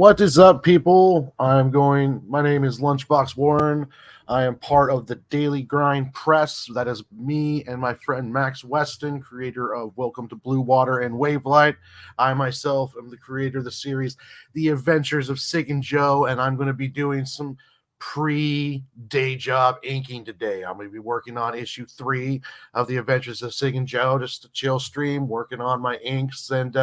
What is up, people? My name is Lunchbox Warren. I am part of the Daily Grind Press. That is me and my friend Max Weston, creator of Welcome to Blue Water and Wavelight. I myself am the creator of the series The Adventures of Sig and Joe, and I'm going to be doing some pre-day job inking today. I'm going to be working on issue 3 of The Adventures of Sig and Joe, just a chill stream, working on my inks and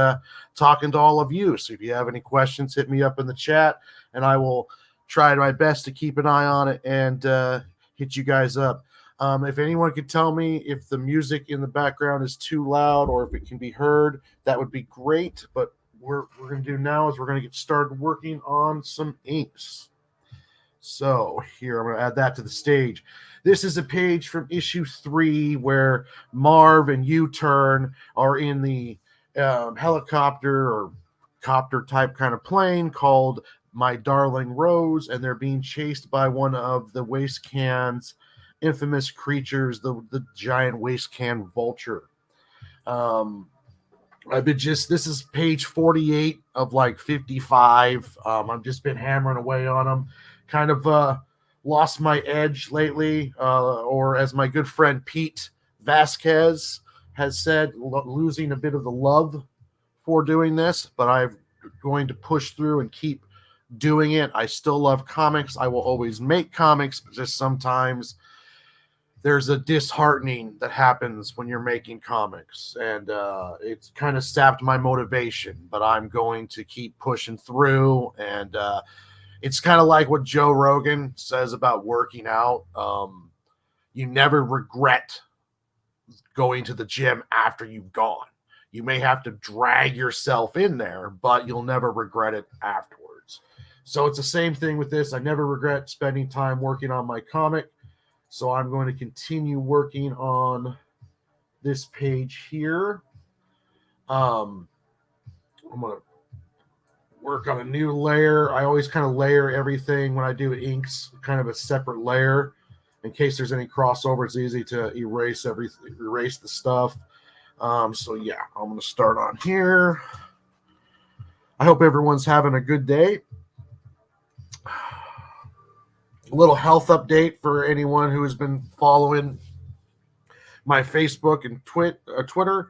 talking to all of you. So if you have any questions, hit me up in the chat, and I will try my best to keep an eye on it and hit you guys up. If anyone could tell me if the music in the background is too loud or if it can be heard, that would be great. But what we're going to do now is we're going to get started working on some inks. So here, I'm going to add that to the stage. This is a page from issue 3 where Marv and U-Turn are in the helicopter or copter type kind of plane called My Darling Rose, and they're being chased by one of the waste can's infamous creatures, the giant waste can vulture. This is page 48 of like 55. I've just been hammering away on them. Kind of lost my edge lately, or as my good friend Pete Vasquez has said, losing a bit of the love for doing this, but I'm going to push through and keep doing it. I still love comics. I will always make comics, but just sometimes there's a disheartening that happens when you're making comics, and it's kind of sapped my motivation, but I'm going to keep pushing through. And it's kind of like what Joe Rogan says about working out. You never regret going to the gym after you've gone. You may have to drag yourself in there, but you'll never regret it afterwards. So it's the same thing with this. I never regret spending time working on my comic. So I'm going to continue working on this page here. I'm going to work on a new layer. I always kind of layer everything when I do inks, kind of a separate layer in case there's any crossover. It's easy to erase the stuff. So yeah, I'm going to start on here. I hope everyone's having a good day. A little health update for anyone who has been following my Facebook and Twitter.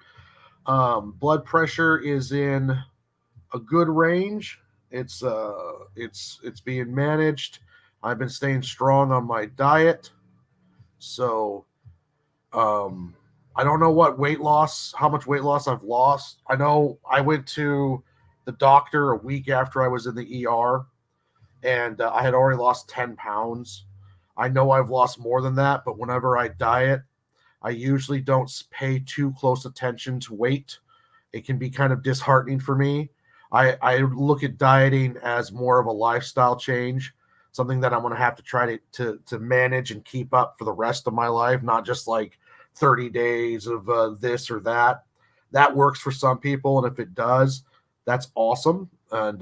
Blood pressure is in a good range. It's being managed. I've been staying strong on my diet. So I don't know how much weight loss I've lost. I know I went to the doctor a week after I was in the ER, and I had already lost 10 pounds. I know I've lost more than that, but whenever I diet, I usually don't pay too close attention to weight. It can be kind of disheartening for me. I look at dieting as more of a lifestyle change, something that I'm going to have to try to manage and keep up for the rest of my life, not just like 30 days of this or that. That works for some people, and if it does, that's awesome, and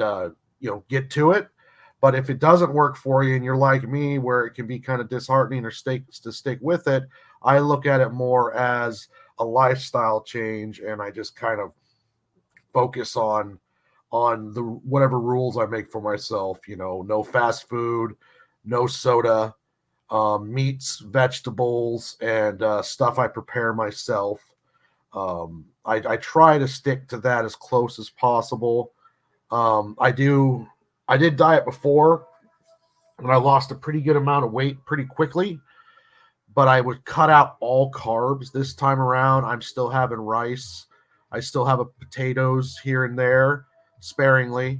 get to it. But if it doesn't work for you and you're like me, where it can be kind of disheartening to stick with it, I look at it more as a lifestyle change, and I just kind of focus on the whatever rules I make for myself. No fast food, no soda, meats, vegetables, and stuff I prepare myself. I try to stick to that as close as possible. I did diet before, and I lost a pretty good amount of weight pretty quickly, but I would cut out all carbs. This time around, I'm still having rice. I still have potatoes here and there, sparingly.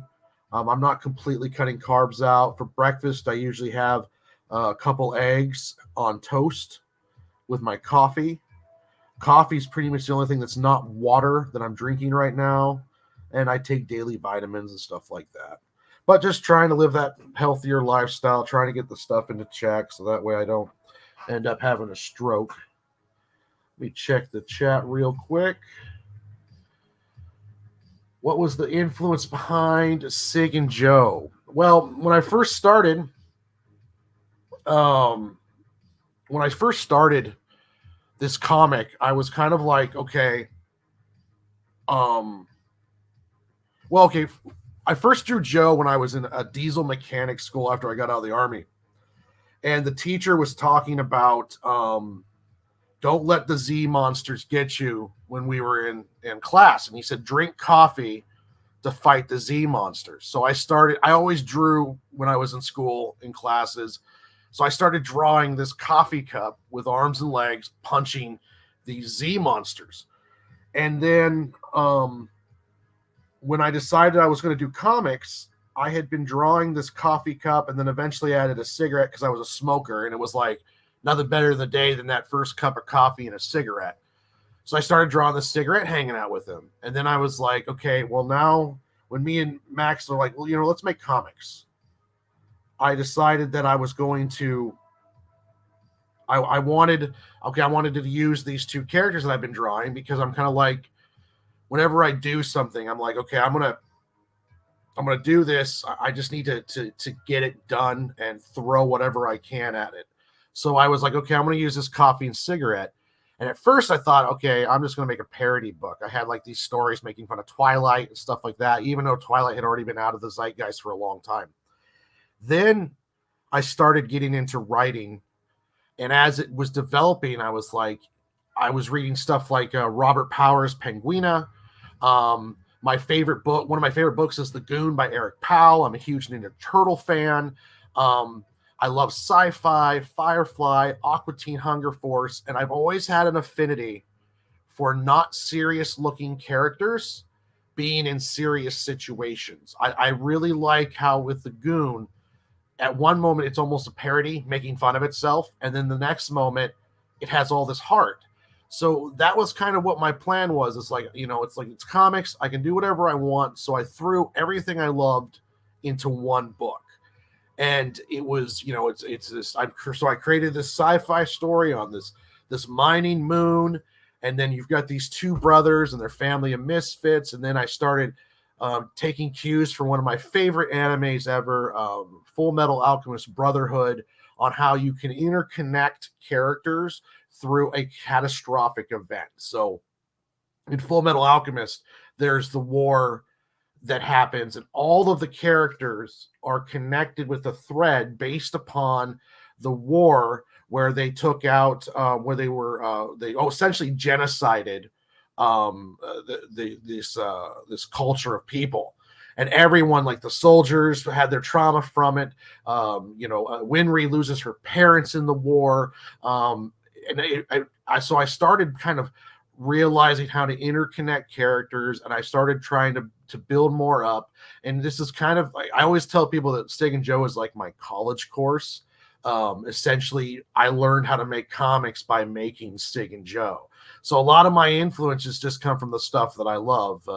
I'm not completely cutting carbs out. For breakfast, I usually have a couple eggs on toast with my coffee. Coffee is pretty much the only thing that's not water that I'm drinking right now, and I take daily vitamins and stuff like that. But just trying to live that healthier lifestyle, trying to get the stuff into check so that way I don't end up having a stroke. Let me check the chat real quick. What was the influence behind Sig and Joe? Well, when I first started this comic, I was kind of like, okay, I first drew Joe when I was in a diesel mechanic school after I got out of the Army. And the teacher was talking about don't let the Z monsters get you when we were in class. And he said, drink coffee to fight the Z monsters. So I always drew when I was in school in classes. So I started drawing this coffee cup with arms and legs punching these Z monsters. And then when I decided I was going to do comics, I had been drawing this coffee cup and then eventually added a cigarette because I was a smoker. And it was like nothing better in the day than that first cup of coffee and a cigarette. So I started drawing the cigarette, hanging out with him. And then I was like, okay, well, now when me and Max are like, well, let's make comics. I decided that I was going to, I wanted to use these two characters that I've been drawing because I'm kind of like, whenever I do something, I'm like, okay, I'm going to do this. I just need to get it done and throw whatever I can at it. So I was like, okay, I'm going to use this coffee and cigarette. And at first I thought, okay, I'm just going to make a parody book. I had like these stories making fun of Twilight and stuff like that, even though Twilight had already been out of the zeitgeist for a long time. Then I started getting into writing. And as it was developing, I was reading stuff like Robert Powers' Penguina. My favorite book, one of my favorite books is The Goon by Eric Powell. I'm a huge Ninja Turtle fan. I love sci-fi, Firefly, Aqua Teen Hunger Force, and I've always had an affinity for not serious-looking characters being in serious situations. I really like how with The Goon, at one moment it's almost a parody, making fun of itself, and then the next moment it has all this heart. So that was kind of what my plan was. It's like, it's comics. I can do whatever I want. So I threw everything I loved into one book. And it was, it's this. So I created this sci-fi story on this mining moon, and then you've got these two brothers and their family of misfits. And then I started taking cues from one of my favorite animes ever, Full Metal Alchemist Brotherhood, on how you can interconnect characters through a catastrophic event. So in Full Metal Alchemist, there's the war that happens, and all of the characters are connected with a thread based upon the war where they took out, where they were, essentially genocided this culture of people. And everyone, like the soldiers, had their trauma from it. Winry loses her parents in the war. So I started kind of realizing how to interconnect characters, and I started trying to build more up. And this is kind of, I always tell people that Stig and Joe is like my college course. Essentially, I learned how to make comics by making Stig and Joe. So a lot of my influences just come from the stuff that I love.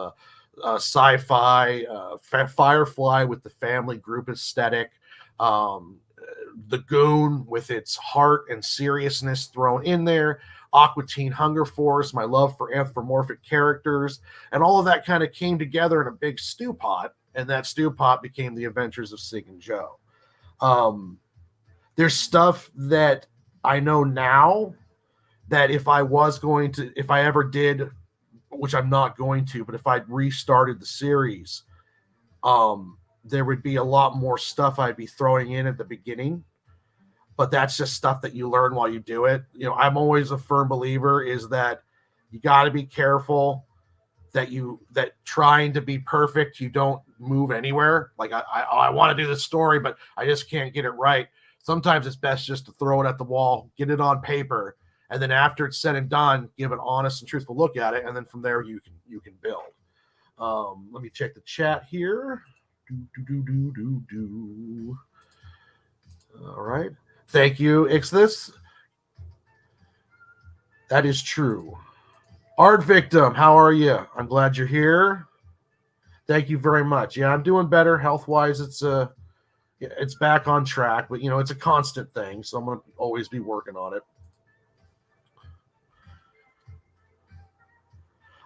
Sci-fi, Firefly with the family group aesthetic, The Goon with its heart and seriousness thrown in there, Aqua Teen Hunger Force, my love for anthropomorphic characters, and all of that kind of came together in a big stew pot, and that stew pot became the Adventures of Stig and Joe. There's stuff that I know now that if I ever did, which I'm not going to, but if I'd restarted the series, there would be a lot more stuff I'd be throwing in at the beginning. But that's just stuff that you learn while you do it. I'm always a firm believer is that you got to be careful that trying to be perfect, you don't move anywhere. Like I want to do the story, but I just can't get it right. Sometimes it's best just to throw it at the wall, get it on paper, and then after it's said and done, give an honest and truthful look at it, and then from there you can build. Let me check the chat here. All right. Thank you, Ixthus. That is true. Art Victim, how are you? I'm glad you're here. Thank you very much. Yeah, I'm doing better health-wise. It's back on track, but it's a constant thing, so I'm going to always be working on it.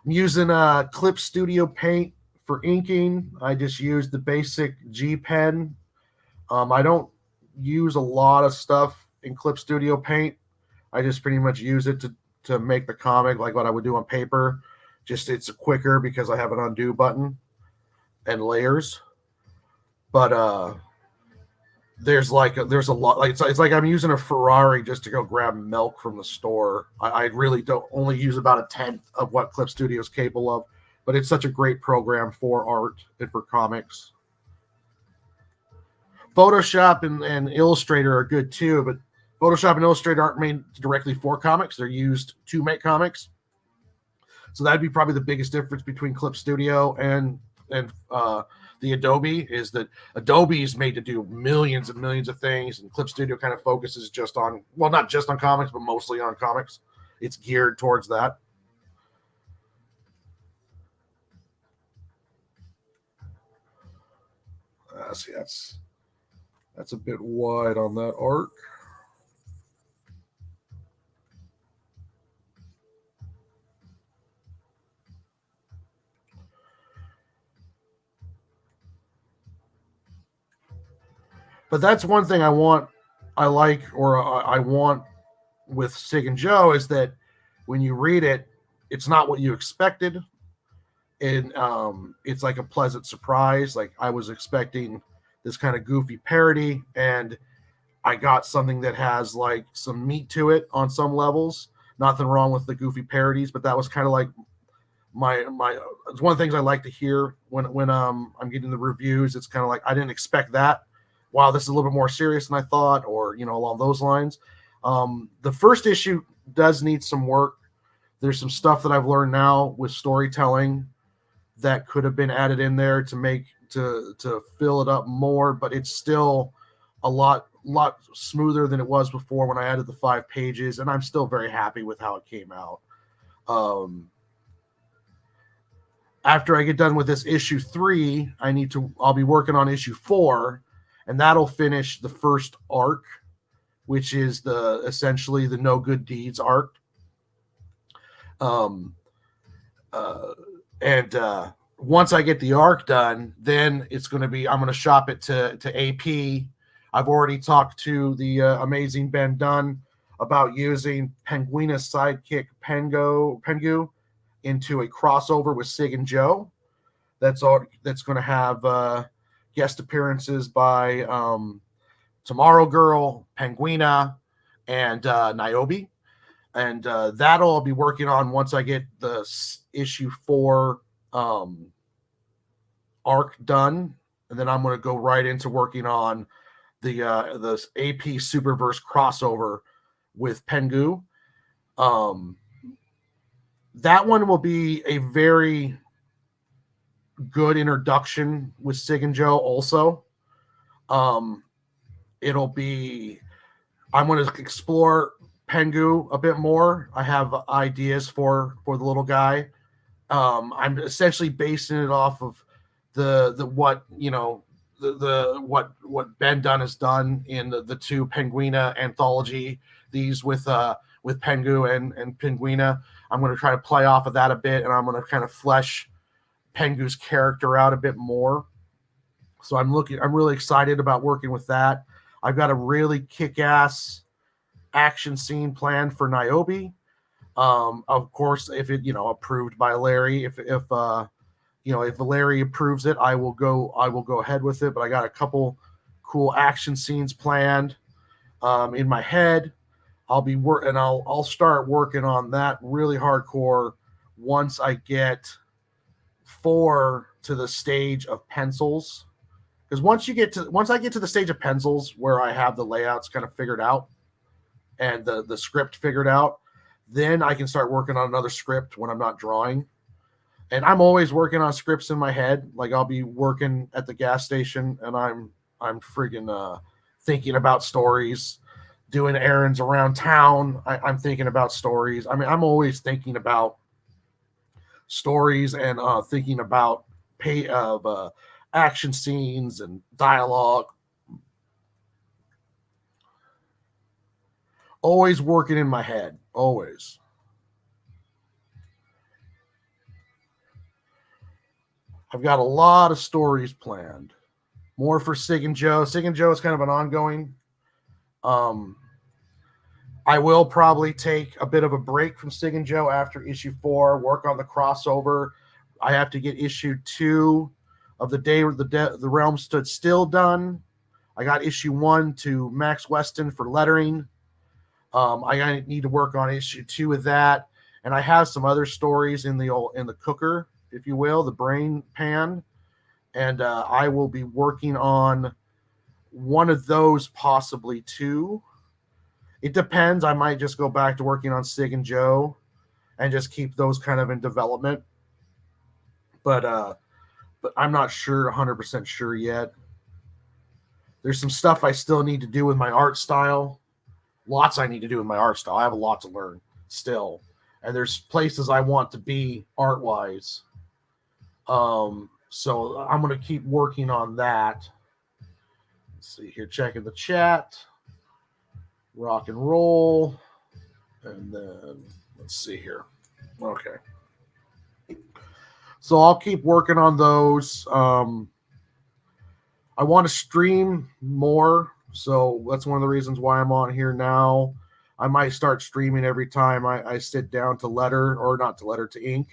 I'm using Clip Studio Paint for inking. I just use the basic G pen. I don't use a lot of stuff in Clip Studio Paint. I just pretty much use it to make the comic like what I would do on paper. Just it's quicker because I have an undo button and layers. but there's a lot, like it's like I'm using a Ferrari just to go grab milk from the store. I really don't only use about a tenth of what Clip Studio is capable of, but it's such a great program for art and for comics. Photoshop and Illustrator are good too, but Photoshop and Illustrator aren't made directly for comics. They're used to make comics. So that'd be probably the biggest difference between Clip Studio and the Adobe, is that Adobe is made to do millions and millions of things, and Clip Studio kind of focuses just on, well, not just on comics, but mostly on comics. It's geared towards that. See, that's a bit wide on that arc. But that's one thing I want with Sig and Joe, is that when you read it, it's not what you expected. And it's like a pleasant surprise. Like, I was expecting this kind of goofy parody, and I got something that has like some meat to it on some levels. Nothing wrong with the goofy parodies, but that was kind of like my it's one of the things I like to hear when I'm getting the reviews. It's kind of like, I didn't expect that. Wow, this is a little bit more serious than I thought, or along those lines. The first issue does need some work. There's some stuff that I've learned now with storytelling that could have been added in there to fill it up more, but it's still a lot smoother than it was before when I added the 5 pages, and I'm still very happy with how it came out. After I get done with this issue 3, I'll be working on issue 4, and that'll finish the first arc, which is essentially the No Good Deeds arc. Once I get the arc done, then I'm going to shop it to AP. I've already talked to the amazing Ben Dunn about using Penguina's sidekick Pengu into a crossover with Sig and Joe. That's going to have guest appearances by Tomorrow Girl, Penguina, and Niobe. And that'll I'll be working on once I get the issue 4 arc done, and then I'm going to go right into working on the AP Superverse crossover with Pengu. That one will be a very good introduction with Sig and Joe also. I'm going to explore Pengu a bit more. I have ideas for the little guy. I'm essentially basing it off of what Ben Dunn has done in the 2 Penguina anthology, these with Pengu and Penguina. I'm going to try to play off of that a bit, and I'm going to kind of flesh Pengu's character out a bit more. So I'm really excited about working with that. I've got a really kick-ass action scene planned for Niobe. Of course, if it approved by Larry, if Larry approves it, I will go ahead with it. But I got a couple cool action scenes planned in my head. I'll start working on that really hardcore once I get 4 to the stage of pencils. Because once I get to the stage of pencils where I have the layouts kind of figured out and the script figured out, then I can start working on another script when I'm not drawing. And I'm always working on scripts in my head. Like, I'll be working at the gas station and I'm friggin' thinking about stories, doing errands around town. I'm thinking about stories. I mean, I'm always thinking about stories and thinking about action scenes and dialogue. Always working in my head. Always. I've got a lot of stories planned. More for Sig and Joe. Sig and Joe is kind of an ongoing. I will probably take a bit of a break from Sig and Joe after issue 4, work on the crossover. I have to get issue 2 of The Day the Realm Stood Still done. I got issue 1 to Max Weston for lettering. I need to work on issue 2 of that, and I have some other stories in the cooker, if you will, the brain pan, and I will be working on one of those, possibly 2. It depends. I might just go back to working on Sig and Joe and just keep those kind of in development. But I'm not sure, 100% sure yet. There's some stuff I still need to do with my art style. Lots I need to do with my art style. I have a lot to learn still. And there's places I want to be art-wise. So I'm going to keep working on that. Let's see here, checking the chat. Rock and roll. And then, let's see here. Okay. So I'll keep working on those. I want to stream more, so that's one of the reasons why I'm on here now. I might start streaming every time I sit down to to ink.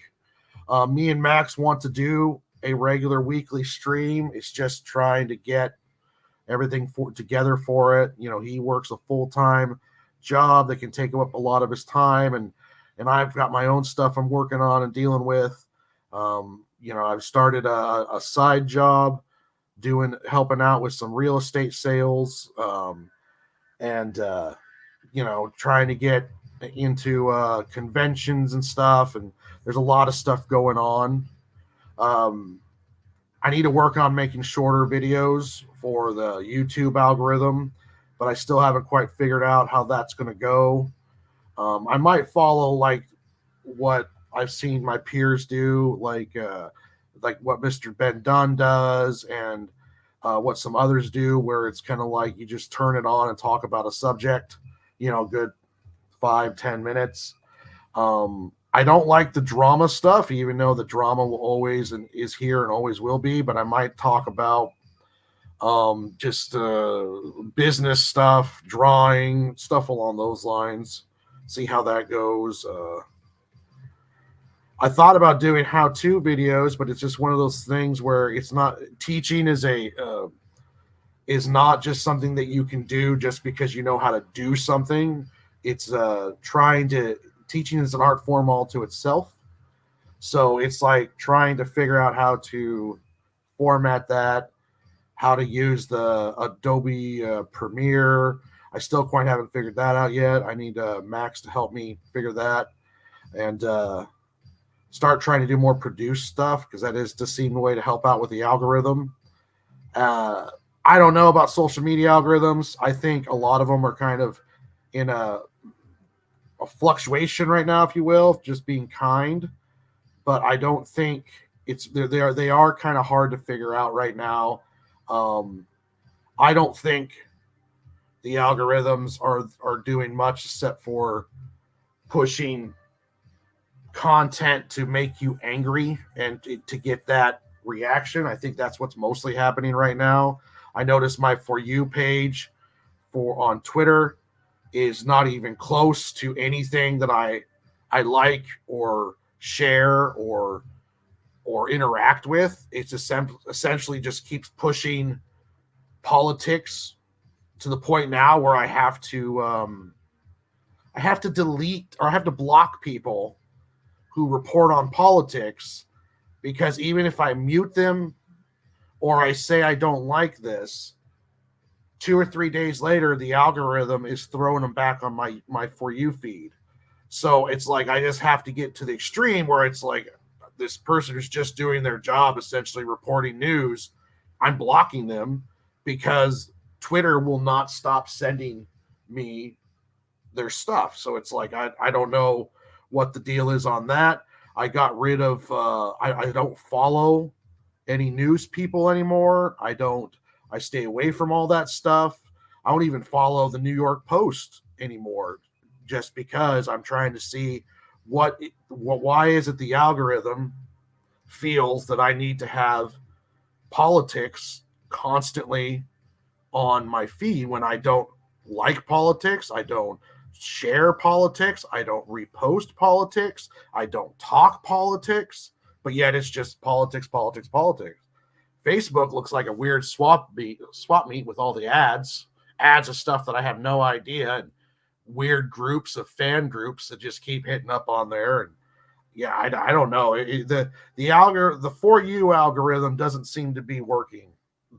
Me and Max want to do a regular weekly stream. It's just trying to get everything together for it. You know, he works a full-time job that can take up a lot of his time, and I've got my own stuff I'm working on and dealing with. I've started a side job helping out with some real estate sales, and trying to get into conventions and stuff, and there's a lot of stuff going on. I need to work on making shorter videos for the YouTube algorithm, but I still haven't quite figured out how that's going to go. I might follow like what I've seen my peers do, like what Mr. Ben Dunn does, and what some others do, where it's kind of like you just turn it on and talk about a subject, good 5-10 minutes. I don't like the drama stuff, even though the drama will always and is here and always will be, but I might talk about just business stuff, drawing, stuff along those lines, see how that goes. I thought about doing how-to videos, but it's just one of those things where it's not teaching is not just something that you can do just because you know how to do something. It's teaching is an art form all to itself. So it's like trying to figure out how to format that, how to use the Adobe Premiere. I still quite haven't figured that out yet. I need Max to help me figure that, and start trying to do more produced stuff, because that is just seem a way to help out with the algorithm. I don't know about social media algorithms. I think a lot of them are kind of in a fluctuation right now, if you will, just being kind. But I don't think they are kind of hard to figure out right now. I don't think the algorithms are doing much except for pushing content to make you angry and to get that reaction. I think that's what's mostly happening right now. I noticed my For You page on Twitter is not even close to anything that I like or share or interact with. It's essentially just keeps pushing politics to the point now where I have to delete or I have to block people who report on politics, because even if I mute them or I say I don't like this, 2 or 3 days later, the algorithm is throwing them back on my For You feed. So it's like I just have to get to the extreme where it's like this person who's just doing their job, essentially reporting news, I'm blocking them because Twitter will not stop sending me their stuff. So it's like I don't know what the deal is on that. I got rid of I don't follow any news people anymore. I stay away from all that stuff. I don't even follow the New York Post anymore, just because I'm trying to see why is it the algorithm feels that I need to have politics constantly on my feed when I don't like politics, I don't share politics, I don't repost politics, I don't talk politics, but yet it's just politics. Facebook looks like a weird swap meet with all the ads of stuff that I have no idea, and weird groups of fan groups that just keep hitting up on there. And yeah, I don't know. The For You algorithm doesn't seem to be working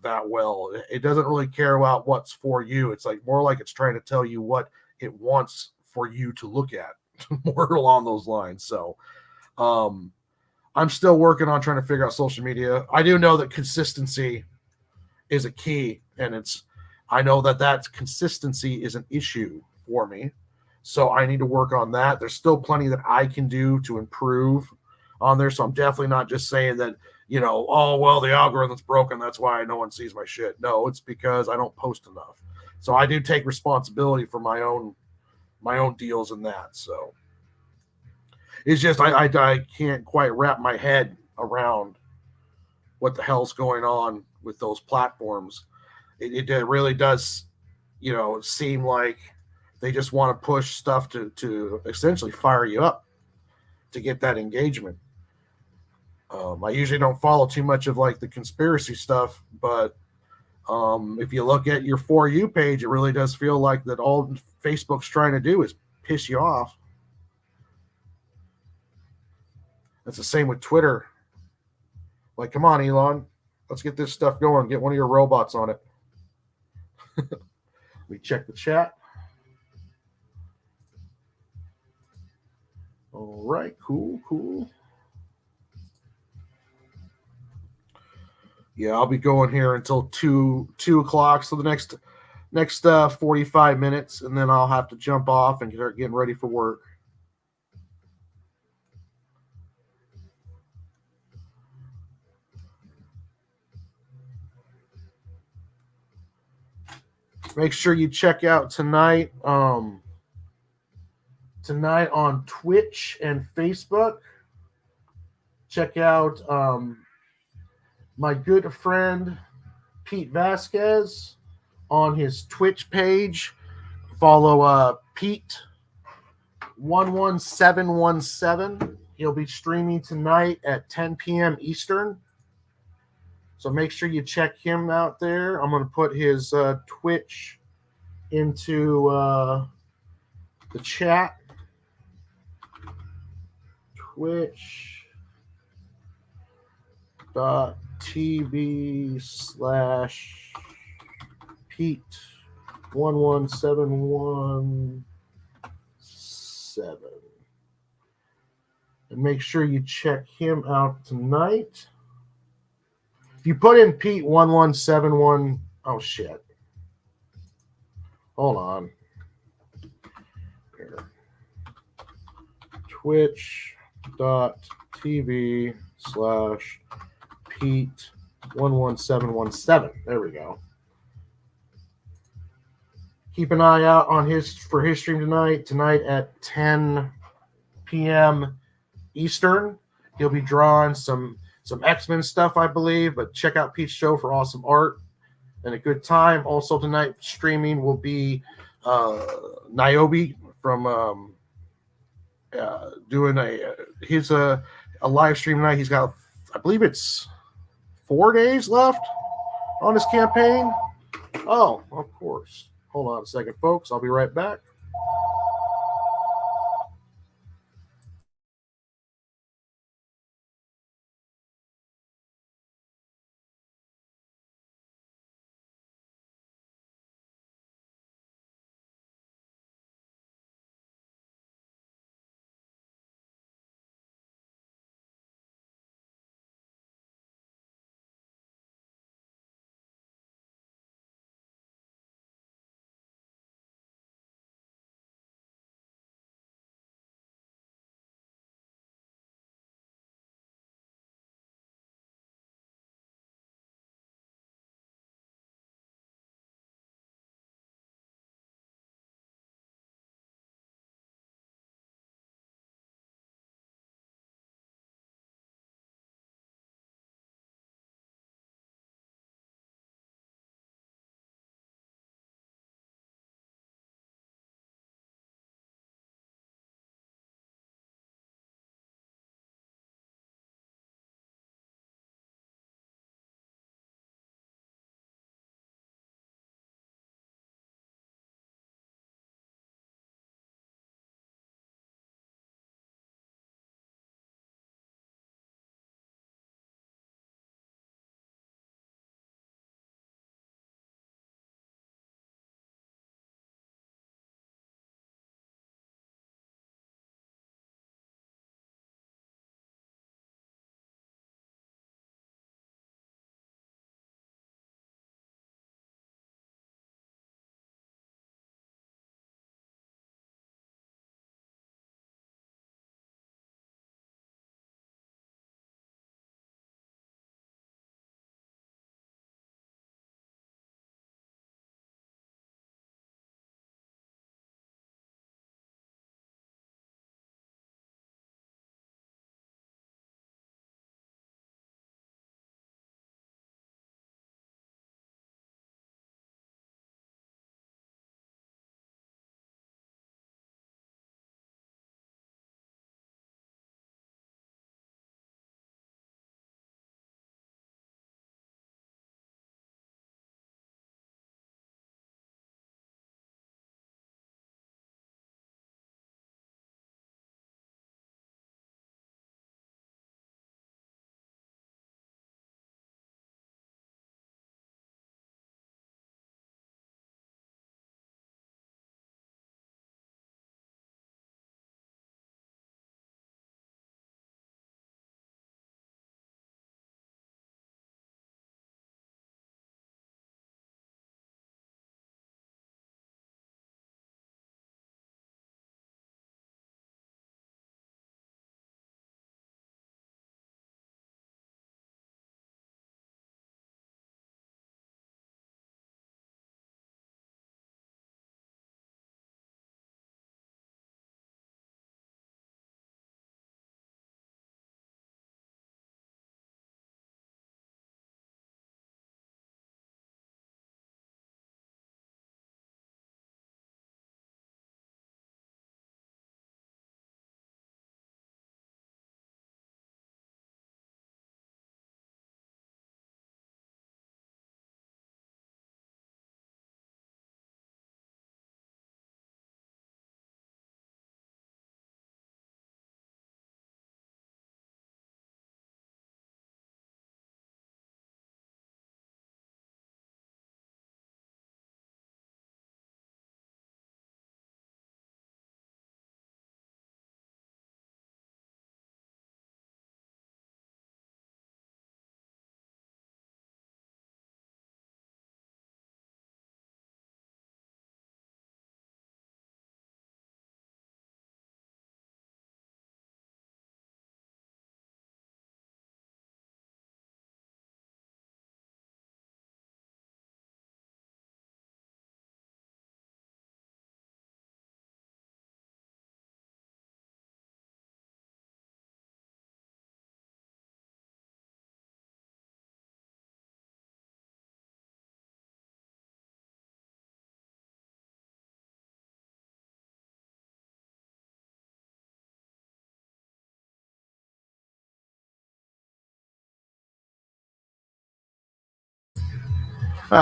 that well. It doesn't really care about what's for you. It's like more like it's trying to tell you what it wants for you to look at, more along those lines. So I'm still working on trying to figure out social media. I do know that consistency is a key, and I know that consistency is an issue for me. So I need to work on that. There's still plenty that I can do to improve on there. So I'm definitely not just saying that, oh, well, the algorithm's broken, that's why no one sees my shit. No, it's because I don't post enough. So I do take responsibility for my own deals in that. So it's just I can't quite wrap my head around what the hell's going on with those platforms. It really does, seem like they just want to push stuff to essentially fire you up to get that engagement. I usually don't follow too much of like the conspiracy stuff, but if you look at your For You page, it really does feel like that all Facebook's trying to do is piss you off. That's the same with Twitter. Like, come on, Elon, let's get this stuff going. Get one of your robots on it. We check the chat. All right, cool. Yeah, I'll be going here until two o'clock. So the next 45 minutes, and then I'll have to jump off and start getting ready for work. Make sure you check out tonight. Tonight on Twitch and Facebook. Check out my good friend Pete Vasquez on his Twitch page. Follow Pete 11717. He'll be streaming tonight at 10 p.m. Eastern. So make sure you check him out there. I'm going to put his Twitch into the chat. Twitch.tv/Pete 11717. And make sure you check him out tonight. If you put in Pete 1171, oh shit. Hold on. Here. Twitch.tv/Pete 11717. There we go. Keep an eye out on his stream tonight at 10 p.m. Eastern. He'll be drawing some X-Men stuff, I believe, but check out Pete's show for awesome art and a good time. Also tonight streaming will be Niobe from doing a live stream tonight. He's got, I believe it's 4 days left on his campaign. Oh, of course. Hold on a second, folks. I'll be right back.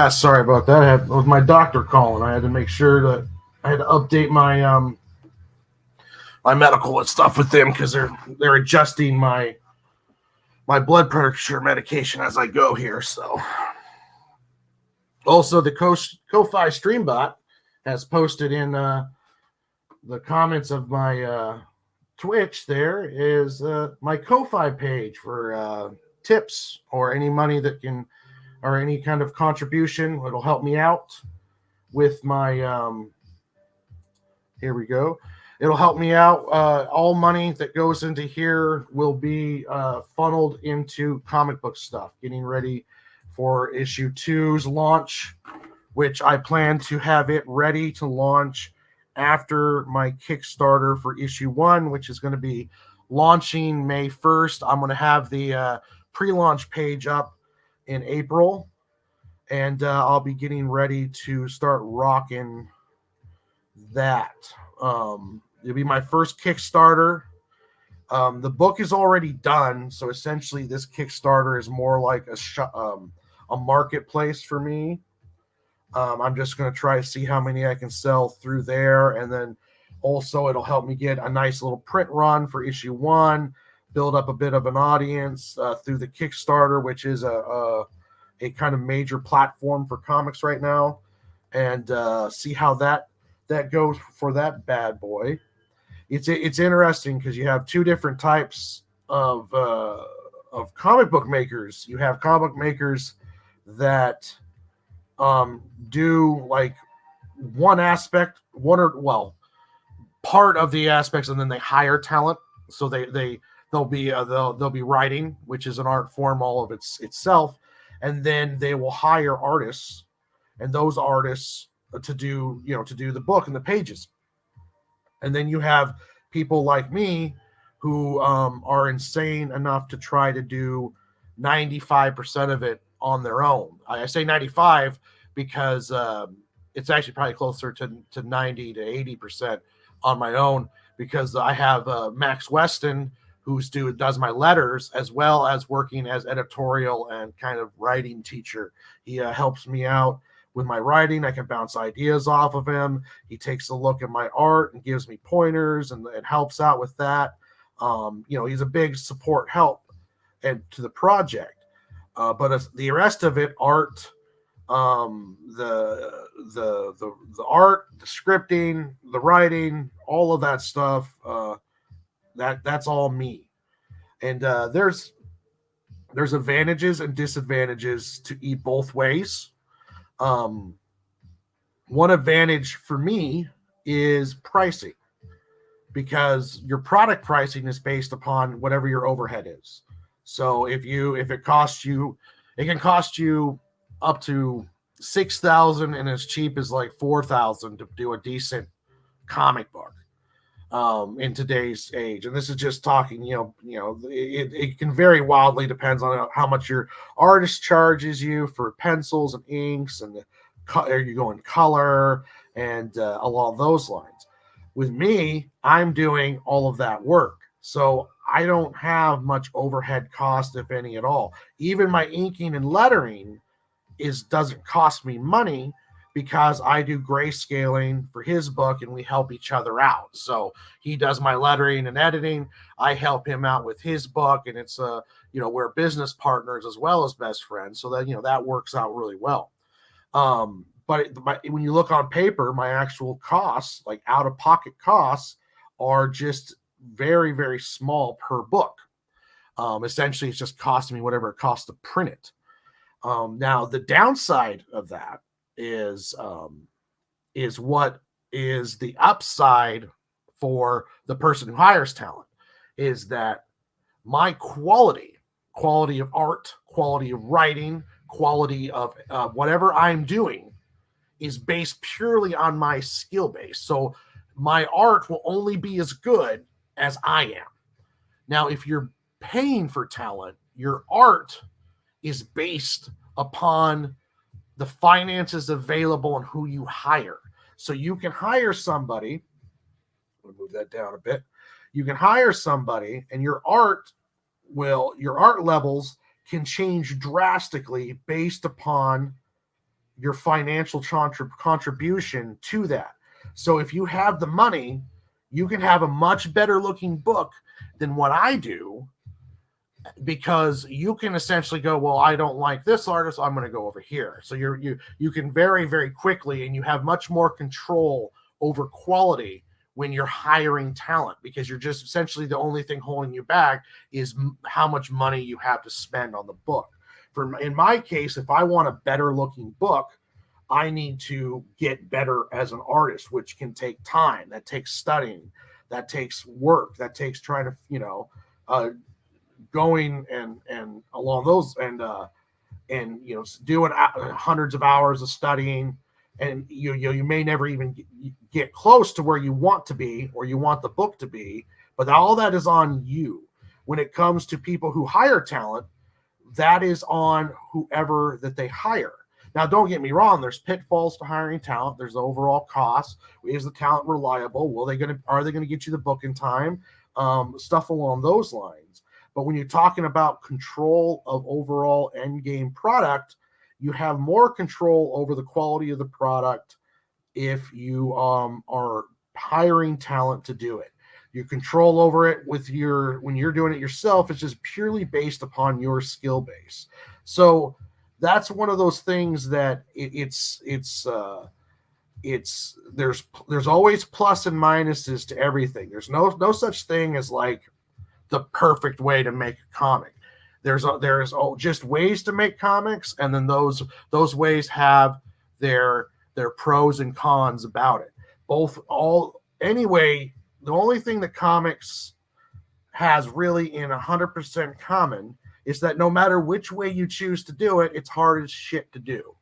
Sorry about that. It was my doctor calling. I had to make sure that I had to update my medical and stuff with them because they're adjusting my blood pressure medication as I go here. So, also the Ko-Fi Streambot has posted in the comments of my Twitch. There is my Ko-Fi page for tips or any money that can or any kind of contribution. It'll help me out with my. Here we go. It'll help me out. All money that goes into here will be funneled into comic book stuff, getting ready for issue 2's launch, which I plan to have it ready to launch after my Kickstarter for issue 1, which is going to be launching May 1st. I'm going to have the pre-launch page up in April, and I'll be getting ready to start rocking that. It'll be my first Kickstarter. The book is already done, so essentially this Kickstarter is more like a marketplace for me. I'm just going to try to see how many I can sell through there, and then also it'll help me get a nice little print run for issue 1, build up a bit of an audience through the Kickstarter, which is a kind of major platform for comics right now, and see how that goes for that bad boy. It's interesting because you have two different types of comic book makers. You have comic makers that do like one aspect, part of the aspects, and then they hire talent. So they'll be writing, which is an art form all of itself, and then they will hire artists, and those artists to do the book and the pages. And then you have people like me who are insane enough to try to do 95% of it on their own. I say 95 because it's actually probably closer to 90 to 80% on my own, because I have Max Weston, who does my letters, as well as working as editorial and kind of writing teacher. He helps me out with my writing. I can bounce ideas off of him. He takes a look at my art and gives me pointers, and it helps out with that. He's a big support help and to the project. But the rest of it, art, the art, the scripting, the writing, all of that stuff, that's all me. And there's advantages and disadvantages to both ways. One advantage for me is pricing, because your product pricing is based upon whatever your overhead is. So if it costs you, it can cost you up to $6,000 and as cheap as like $4,000 to do a decent comic book in today's age. And this is just talking, it can vary wildly, depends on how much your artist charges you for pencils and inks, and are you going color and along those lines. With me, I'm doing all of that work, so I don't have much overhead cost, if any at all. Even my inking and lettering doesn't cost me money, because I do grayscaling for his book and we help each other out. So he does my lettering and editing. I help him out with his book, and it's we're business partners as well as best friends. So that that works out really well. But when you look on paper, my actual costs, like out of pocket costs, are just very, very small per book. Essentially, it's just costing me whatever it costs to print it. Now, the downside of that is what is the upside for the person who hires talent, is that my quality of art, quality of writing, quality of whatever I'm doing is based purely on my skill base. So my art will only be as good as I am. Now, if you're paying for talent, your art is based upon the finances available and who you hire. So you can hire somebody. I'll move that down a bit. You can hire somebody, and your art levels can change drastically based upon your financial contribution to that. So if you have the money, you can have a much better looking book than what I do, because you can essentially go, well, I don't like this artist, I'm going to go over here. So you can very, very quickly, and you have much more control over quality when you're hiring talent, because you're just essentially, the only thing holding you back is how much money you have to spend on the book. In my case, if I want a better looking book, I need to get better as an artist, which can take time. That takes studying, that takes work, that takes trying to, going and along those, and doing hundreds of hours of studying, and you may never even get close to where you want to be or you want the book to be, but all that is on you. When it comes to people who hire talent, that is on whoever that they hire. Now, don't get me wrong, there's pitfalls to hiring talent. There's the overall cost. Is the talent reliable? Are they going to get you the book in time? Stuff along those lines. But when you're talking about control of overall end game product, you have more control over the quality of the product if you are hiring talent to do it. You control over it when you're doing it yourself. It's just purely based upon your skill base. So that's one of those things that there's always plus and minuses to everything. There's no such thing as like the perfect way to make a comic. There's just ways to make comics, and then those ways have their pros and cons about it. Anyway, the only thing that comics has really in 100% common is that no matter which way you choose to do it, it's hard as shit to do.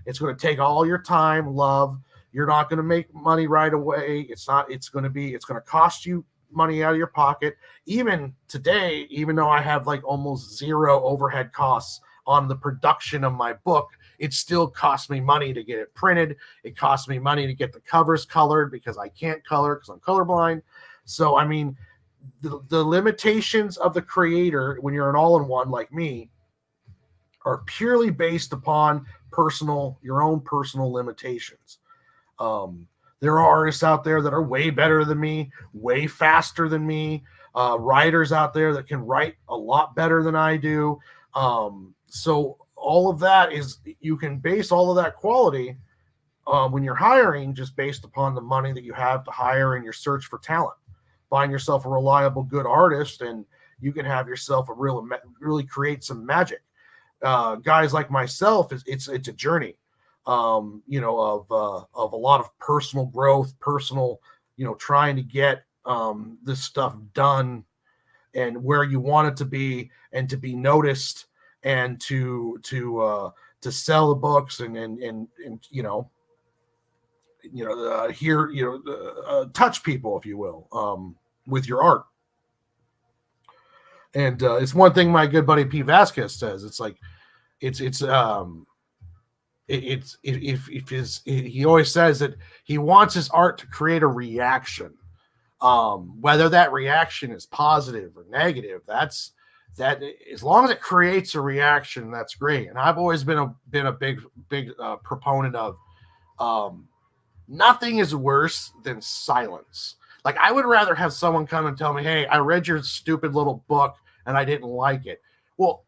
It's going to take all your time, love. You're not going to make money right away. It's going to cost you money out of your pocket. Even today, even though I have like almost zero overhead costs on the production of my book, it still costs me money to get it printed. It costs me money to get the covers colored, because I can't color because I'm colorblind. So, I mean, the limitations of the creator when you're an all-in-one like me are purely based upon your own personal limitations. There are artists out there that are way better than me, way faster than me, writers out there that can write a lot better than I do. So all of that you can base all of that quality when you're hiring just based upon the money that you have to hire and your search for talent. Find yourself a reliable, good artist, and you can have yourself really create some magic. Guys like myself, it's a journey, of a lot of personal growth, trying to get this stuff done and where you want it to be, and to be noticed, and to sell the books and touch people, if you will, with your art. And it's one thing my good buddy Pete Vasquez says. It's like he always says that he wants his art to create a reaction, whether that reaction is positive or negative. That as long as it creates a reaction, that's great. And I've always been a big proponent of nothing is worse than silence. Like, I would rather have someone come and tell me, hey, I read your stupid little book and I didn't like it. Well,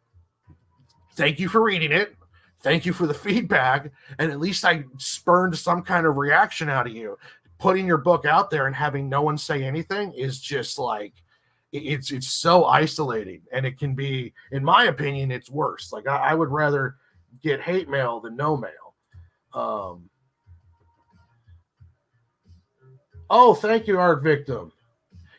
thank you for reading it. Thank you for the feedback. And at least I spurned some kind of reaction out of you. Putting your book out there and having no one say anything is just like, it's so isolating. And it can be, in my opinion, it's worse. Like, I would rather get hate mail than no mail. Oh, thank you, Art Victim.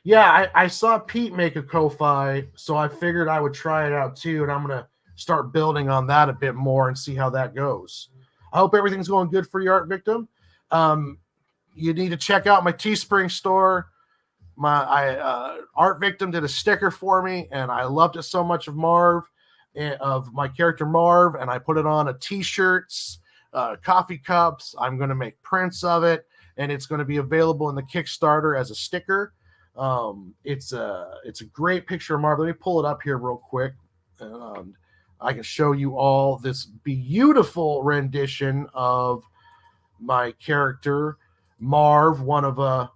Yeah, I saw Pete make a Ko-Fi, so I figured I would try it out too, and I'm going to start building on that a bit more and see how that goes. I hope everything's going good for you, Art Victim. You need to check out my Teespring store. Art Victim did a sticker for me, and I loved it so much of my character Marv, and I put it on a t-shirts, coffee cups. I'm going to make prints of it, and it's going to be available in the Kickstarter as a sticker. It's a great picture of Marv. Let me pull it up here real quick. And I can show you all this beautiful rendition of my character Marv. One of a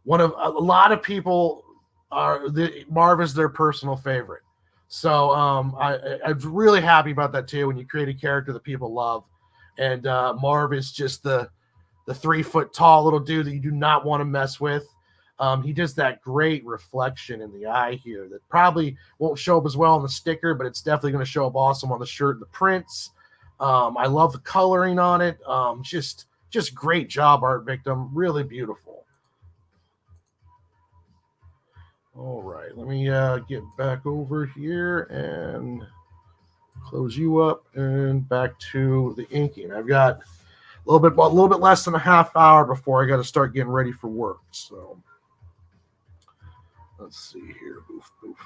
lot of people Marv is their personal favorite. So I'm really happy about that too. When you create a character that people love, and Marv is just the 3 foot tall little dude that you do not want to mess with. He does that great reflection in the eye here that probably won't show up as well on the sticker, but it's definitely going to show up awesome on the shirt and the prints. I love the coloring on it. Just great job, Art Victim. Really beautiful. All right, let me get back over here and close you up and back to the inking. I've got a little bit less than a half hour before I got to start getting ready for work. So let's see here. Boof, boof.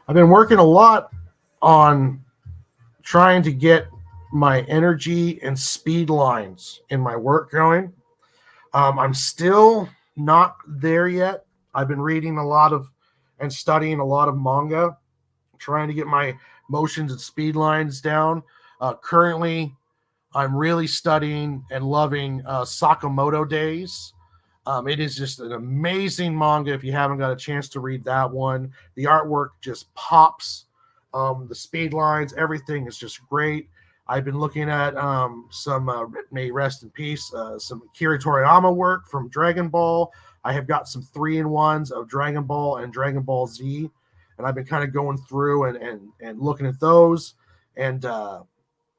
I've been working a lot on trying to get my energy and speed lines in my work going. I'm still not there yet. I've been reading a lot of and studying a lot of manga, trying to get my motions and speed lines down. Currently, I'm really studying and loving Sakamoto Days. It is just an amazing manga. If you haven't got a chance to read that one, the artwork just pops. The speed lines, everything is just great. I've been looking at some, may rest in peace, some Akira Toriyama work from Dragon Ball. I have got some 3-in-1s of Dragon Ball and Dragon Ball Z, and I've been kind of going through and looking at those and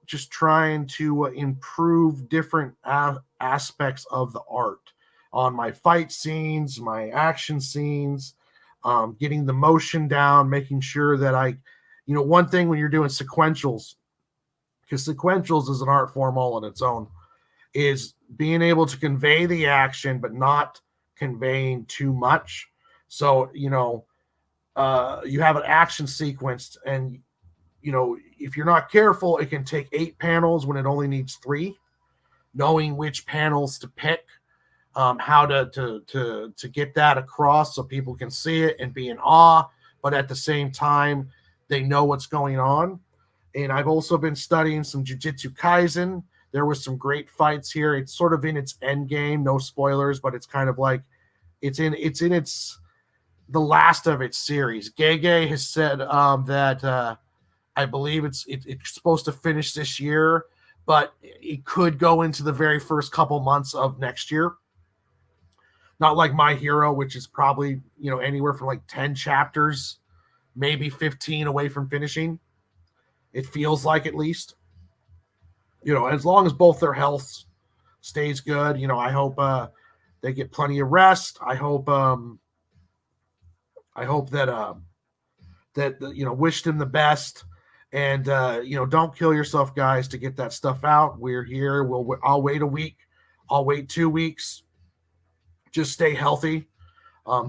just trying to improve different aspects of the art on my fight scenes, my action scenes, getting the motion down, making sure that one thing when you're doing sequentials, because sequentials is an art form all on its own, is being able to convey the action but not conveying too much. So you have an action sequence, and if you're not careful, it can take 8 panels when it only needs 3. Knowing which panels to pick, how to get that across so people can see it and be in awe, but at the same time they know what's going on. And I've also been studying some Jujutsu Kaisen. There was some great fights here. It's sort of in its end game, no spoilers, but it's kind of like it's in the last of its series. Gege has said that I believe it's supposed to finish this year, but it could go into the very first couple months of next year. Not like My Hero, which is probably anywhere from like 10 chapters, maybe 15 away from finishing. It feels like, at least, as long as both their health stays good. I hope they get plenty of rest. I hope that wish them the best. And don't kill yourself, guys, to get that stuff out. We're here. I'll wait a week. I'll wait 2 weeks. Just stay healthy.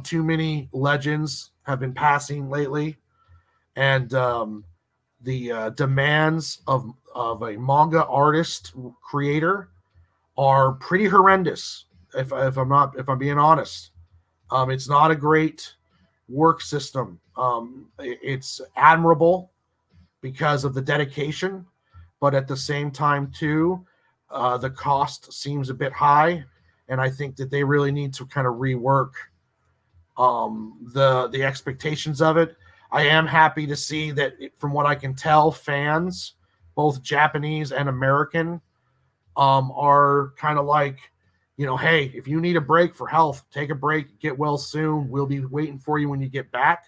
Too many legends have been passing lately, and the demands of a manga artist creator are pretty horrendous. If I'm being honest, it's not a great work system. It's admirable because of the dedication, but at the same time too, the cost seems a bit high, and I think that they really need to kind of rework the expectations of it. I am happy to see that, from what I can tell, fans, both Japanese and American, are kind of like, hey, if you need a break for health, take a break, get well soon. We'll be waiting for you when you get back.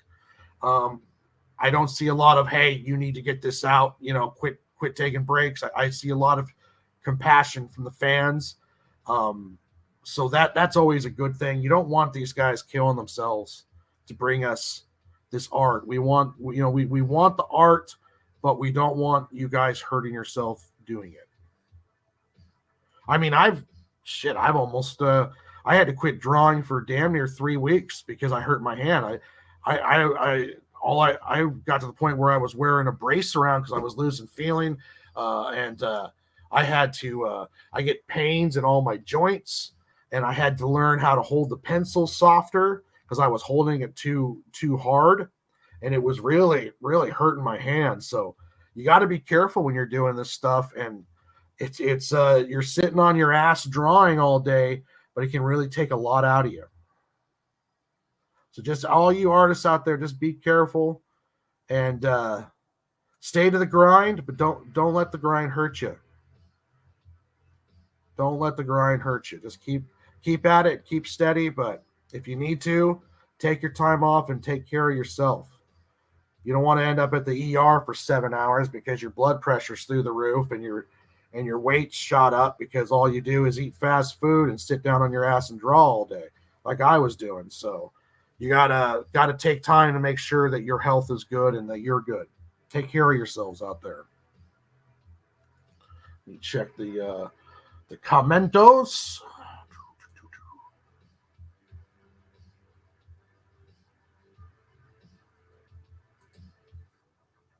I don't see a lot of, hey, you need to get this out, quit taking breaks. I see a lot of compassion from the fans. So that's always a good thing. You don't want these guys killing themselves to bring us this art. We want, we want the art, but we don't want you guys hurting yourself doing it. I mean, I've almost, I had to quit drawing for damn near 3 weeks because I hurt my hand. I I got to the point where I was wearing a brace around because I was losing feeling, and I had to I get pains in all my joints, and I had to learn how to hold the pencil softer because I was holding it too hard, and it was really hurting my hands. So you got to be careful when you're doing this stuff, and it's you're sitting on your ass drawing all day, but it can really take a lot out of you. So just all you artists out there, just be careful and stay to the grind, but don't let the grind hurt you. Don't let the grind hurt you. Just keep at it, keep steady, but if you need to, take your time off and take care of yourself. You don't want to end up at the ER for 7 hours because your blood pressure's through the roof and your weight's shot up because all you do is eat fast food and sit down on your ass and draw all day, like I was doing. So you gotta take time to make sure that your health is good and that you're good. Take care of yourselves out there. Let me check the commentos.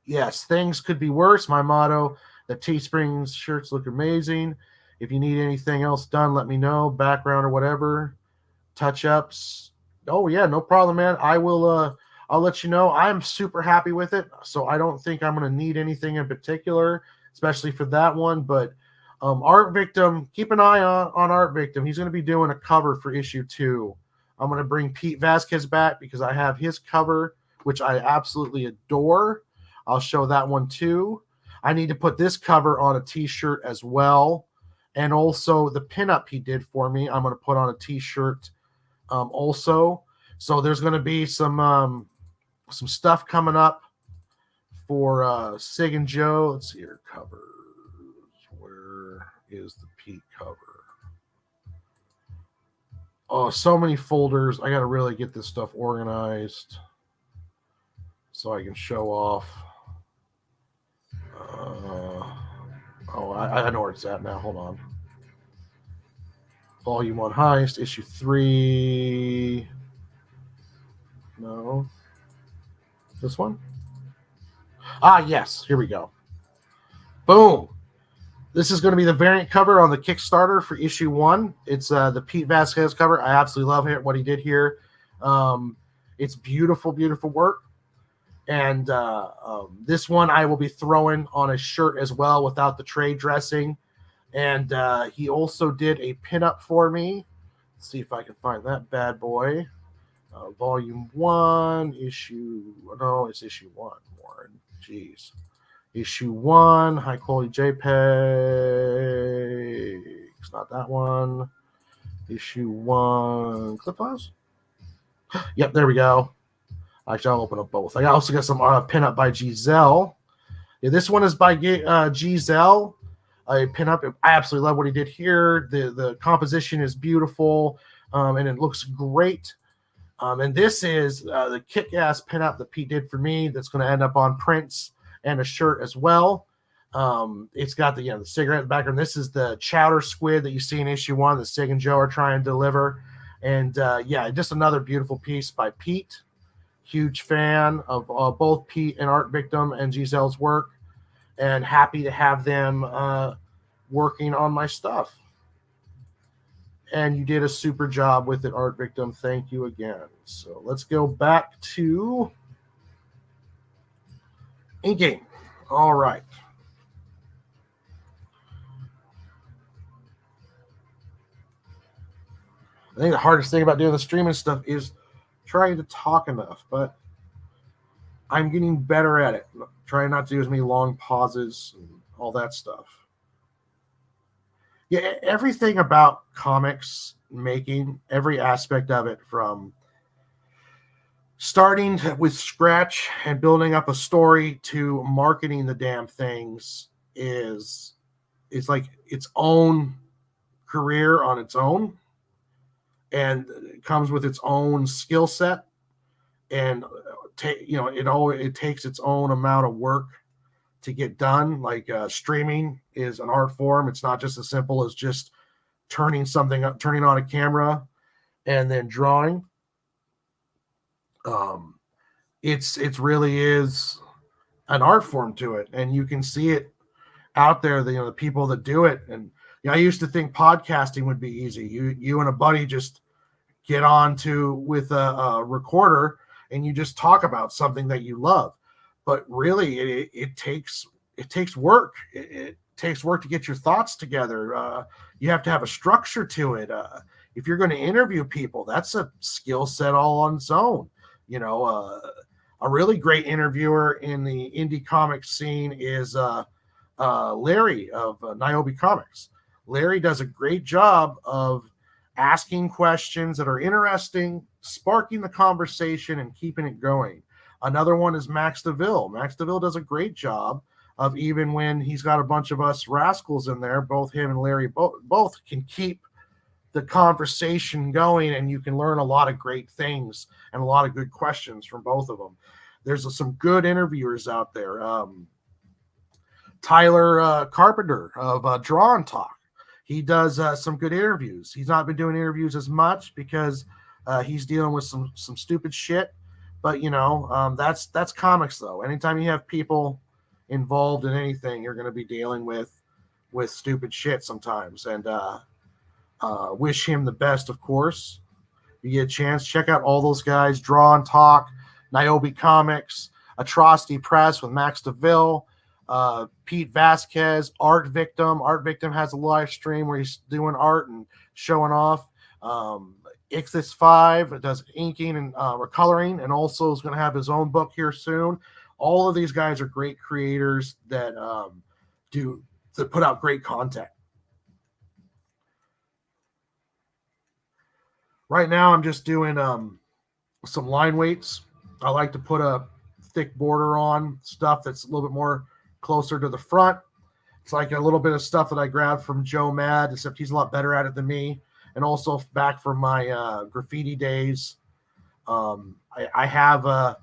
Yes, things could be worse. My motto: the Teesprings shirts look amazing. If you need anything else done, let me know. Background or whatever, touch ups. Oh yeah, no problem, man. I will. I'll let you know. I'm super happy with it, so I don't think I'm gonna need anything in particular, especially for that one. But Art Victim, keep an eye on Art Victim. He's gonna be doing a cover for issue 2. I'm gonna bring Pete Vasquez back because I have his cover, which I absolutely adore. I'll show that one too. I need to put this cover on a t-shirt as well. And also the pinup he did for me, I'm going to put on a t-shirt also. So there's going to be some stuff coming up for Sig and Joe. Let's see here, covers. Where is the Pete cover? Oh, so many folders. I got to really get this stuff organized so I can show off. I know where it's at now. Hold on. Volume 1 Heist, issue 3. No. This one? Yes. Here we go. Boom. This is going to be the variant cover on the Kickstarter for issue 1. It's the Pete Vasquez cover. I absolutely love what he did here. It's beautiful, beautiful work. And this one I will be throwing on a shirt as well without the trade dressing. And he also did a pinup for me. Let's see if I can find that bad boy. Volume 1, issue... No, it's issue 1, Warren. Jeez. Issue 1, high quality JPEG. It's not that one. Issue 1, clip files? Yep, there we go. Actually, I'll open up both. I also got some pinup by Giselle. Yeah, this one is by Giselle. A pinup. I absolutely love what he did here. The composition is beautiful, and it looks great. And this is the kick-ass pinup that Pete did for me. That's going to end up on prints and a shirt as well. It's got the cigarette in the background. This is the chowder squid that you see in issue 1 that Sig and Joe are trying to deliver. And just another beautiful piece by Pete. Huge fan of both Pete and Art Victim and Giselle's work, and happy to have them working on my stuff. And you did a super job with it, Art Victim. Thank you again. So let's go back to inking. All right. I think the hardest thing about doing the streaming stuff is trying to talk enough, but I'm getting better at it. Trying not to do as many long pauses and all that stuff. Yeah, everything about comics making, every aspect of it, from starting with scratch and building up a story to marketing the damn things, is like its own career on its own, and it comes with its own skill set, and it takes its own amount of work to get done. Like streaming is an art form. It's not just as simple as just turning on a camera and then drawing. it's really is an art form to it, and you can see it out there. The people that do it, and I used to think podcasting would be easy. You and a buddy just get on to with a recorder and you just talk about something that you love. But really, it takes work. It takes work to get your thoughts together. You have to have a structure to it. If you're going to interview people, that's a skill set all on its own. A really great interviewer in the indie comic scene is Larry of Niobe Comics. Larry does a great job of asking questions that are interesting, sparking the conversation, and keeping it going. Another one is Max DeVille. Max DeVille does a great job of, even when he's got a bunch of us rascals in there, both him and Larry both can keep the conversation going, and you can learn a lot of great things and a lot of good questions from both of them. There's some good interviewers out there. Tyler Carpenter of Draw and Talk. He does some good interviews. He's not been doing interviews as much because he's dealing with some stupid shit. But that's comics though. Anytime you have people involved in anything, you're going to be dealing with stupid shit sometimes. And wish him the best, of course. You get a chance, check out all those guys: Draw and Talk, Niobe Comics, Atrocity Press with Max DeVille, Pete Vasquez, Art Victim. Art Victim has a live stream where he's doing art and showing off. Ixis 5 does inking and recoloring, and also is going to have his own book here soon. All of these guys are great creators that put out great content. Right now, I'm just doing some line weights. I like to put a thick border on stuff that's a little bit more closer to the front. It's like a little bit of stuff that I grabbed from Joe Mad, except he's a lot better at it than me. And also back from my graffiti days. I have a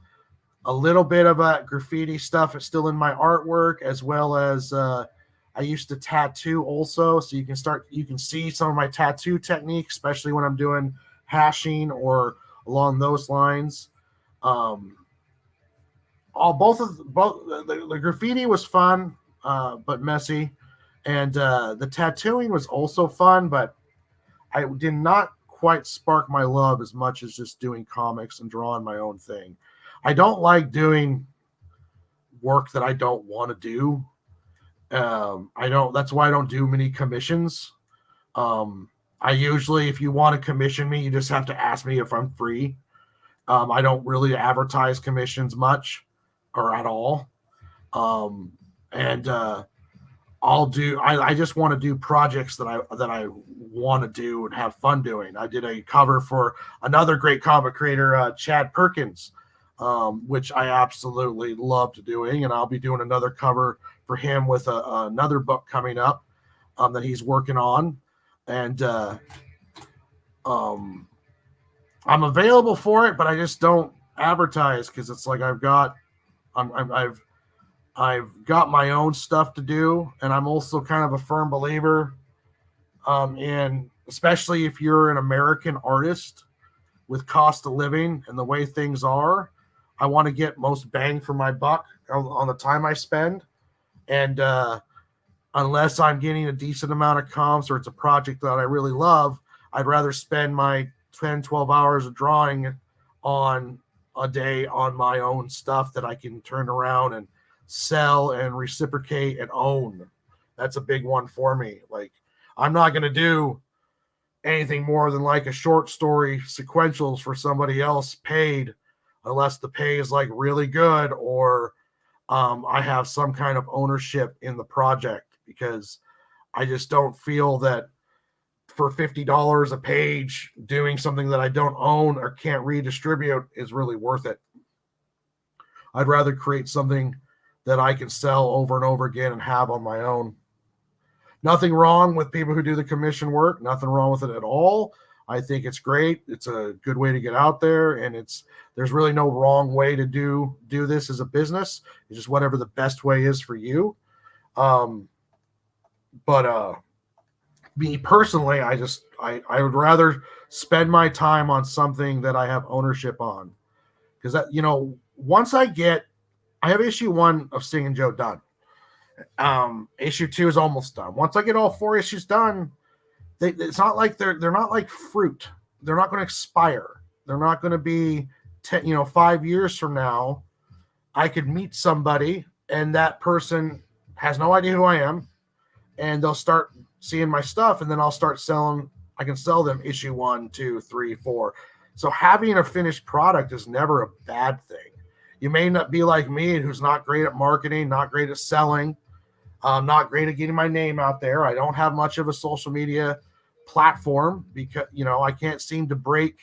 little bit of graffiti stuff still in my artwork, as well as I used to tattoo also. So you can see some of my tattoo techniques, especially when I'm doing hashing or along those lines. The graffiti was fun, but messy, and the tattooing was also fun, but I did not quite spark my love as much as just doing comics and drawing my own thing. I don't like doing work that I don't want to do. That's why I don't do many commissions. I usually, if you want to commission me, you just have to ask me if I'm free. I don't really advertise commissions much or at all. I just want to do projects that I want to do and have fun doing. I did a cover for another great comic creator, Chad Perkins, which I absolutely loved doing, and I'll be doing another cover for him with another book coming up that he's working on. And I'm available for it, but I just don't advertise because it's like I've got my own stuff to do, and I'm also kind of a firm believer in, especially if you're an American artist with cost of living and the way things are, I want to get most bang for my buck on the time I spend. And unless I'm getting a decent amount of comps or it's a project that I really love, I'd rather spend my 10, 12 hours of drawing on a day on my own stuff that I can turn around and sell and reciprocate and own. That's a big one for me. Like, I'm not going to do anything more than like a short story sequentials for somebody else paid, unless the pay is like really good or I have some kind of ownership in the project, because I just don't feel that for $50 a page doing something that I don't own or can't redistribute is really worth it. I'd rather create something that I can sell over and over again and have on my own. Nothing wrong with people who do the commission work. Nothing wrong with it at all. I think it's great. It's a good way to get out there, and there's really no wrong way to do this as a business. It's just whatever the best way is for you. Me personally, I would rather spend my time on something that I have ownership on, because that, once I have issue 1 of Sig and Joe done. Issue 2 is almost done. Once I get all 4 issues done, it's not like they're not like fruit. They're not going to expire. They're not going to be 5 years from now. I could meet somebody and that person has no idea who I am, and they'll start seeing my stuff, and then I'll start selling. I can sell them issue 1, 2, 3, 4. So having a finished product is never a bad thing. You may not be like me, who's not great at marketing, not great at selling, not great at getting my name out there. I don't have much of a social media platform because, I can't seem to break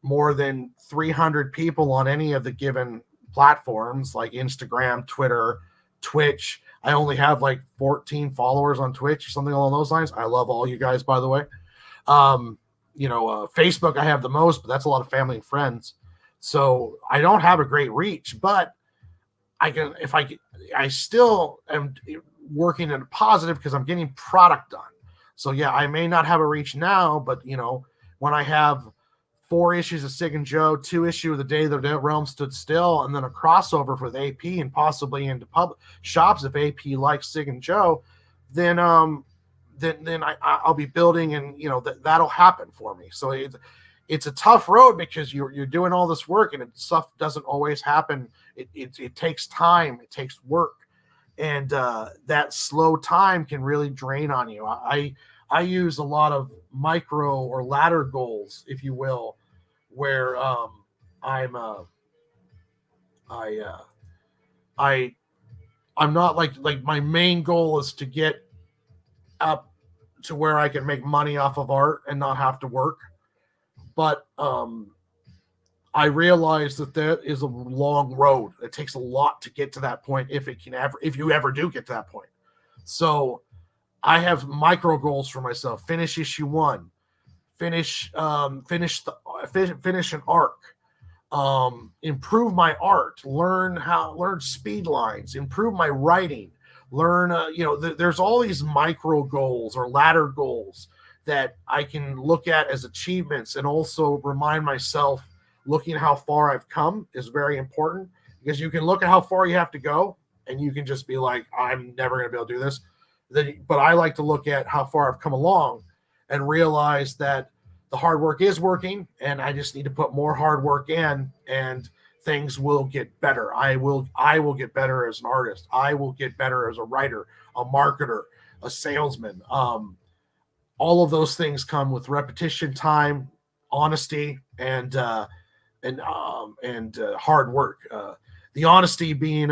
more than 300 people on any of the given platforms like Instagram, Twitter, Twitch. I only have like 14 followers on Twitch or something along those lines. I love all you guys, by the way. Facebook, I have the most, but that's a lot of family and friends. So I don't have a great reach, but I still am working in a positive because I'm getting product done. So yeah, I may not have a reach now, but when I have 4 issues of Sig and Joe, 2 issues of The Day the Realm Stood Still, and then a crossover with AP and possibly into shops if AP likes Sig and Joe, then I'll be building, and that'll happen for me. So it's a tough road because you're doing all this work, and stuff doesn't always happen. It takes time, it takes work, and that slow time can really drain on you. I use a lot of micro or ladder goals, if you will, where I'm not like my main goal is to get up to where I can make money off of art and not have to work. But I realize that is a long road. It takes a lot to get to that point if you ever do get to that point. So I have micro goals for myself. Finish issue 1. Finish an arc. Improve my art. Learn speed lines. Improve my writing. Learn. There's all these micro goals or ladder goals that I can look at as achievements, and also remind myself looking how far I've come is very important, because you can look at how far you have to go and you can just be like, I'm never going to be able to do this. But I like to look at how far I've come along and realize that the hard work is working, and I just need to put more hard work in, and things will get better. I will get better as an artist. I will get better as a writer, a marketer, a salesman. All of those things come with repetition, time, honesty, and hard work. The honesty being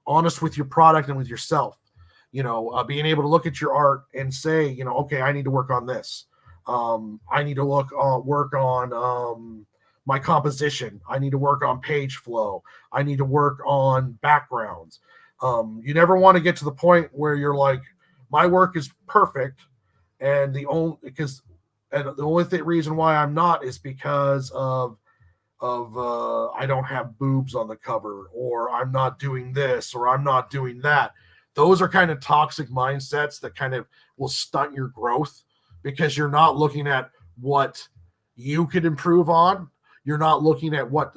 honest with your product and with yourself. Being able to look at your art and say, okay, I need to work on this. I need to work on my composition. I need to work on page flow. I need to work on backgrounds. You never want to get to the point where you're like, my work is perfect, and the only reason why I'm not is because of I don't have boobs on the cover, or I'm not doing this, or I'm not doing that. Those are kind of toxic mindsets that kind of will stunt your growth, because you're not looking at what you could improve on. You're not looking at what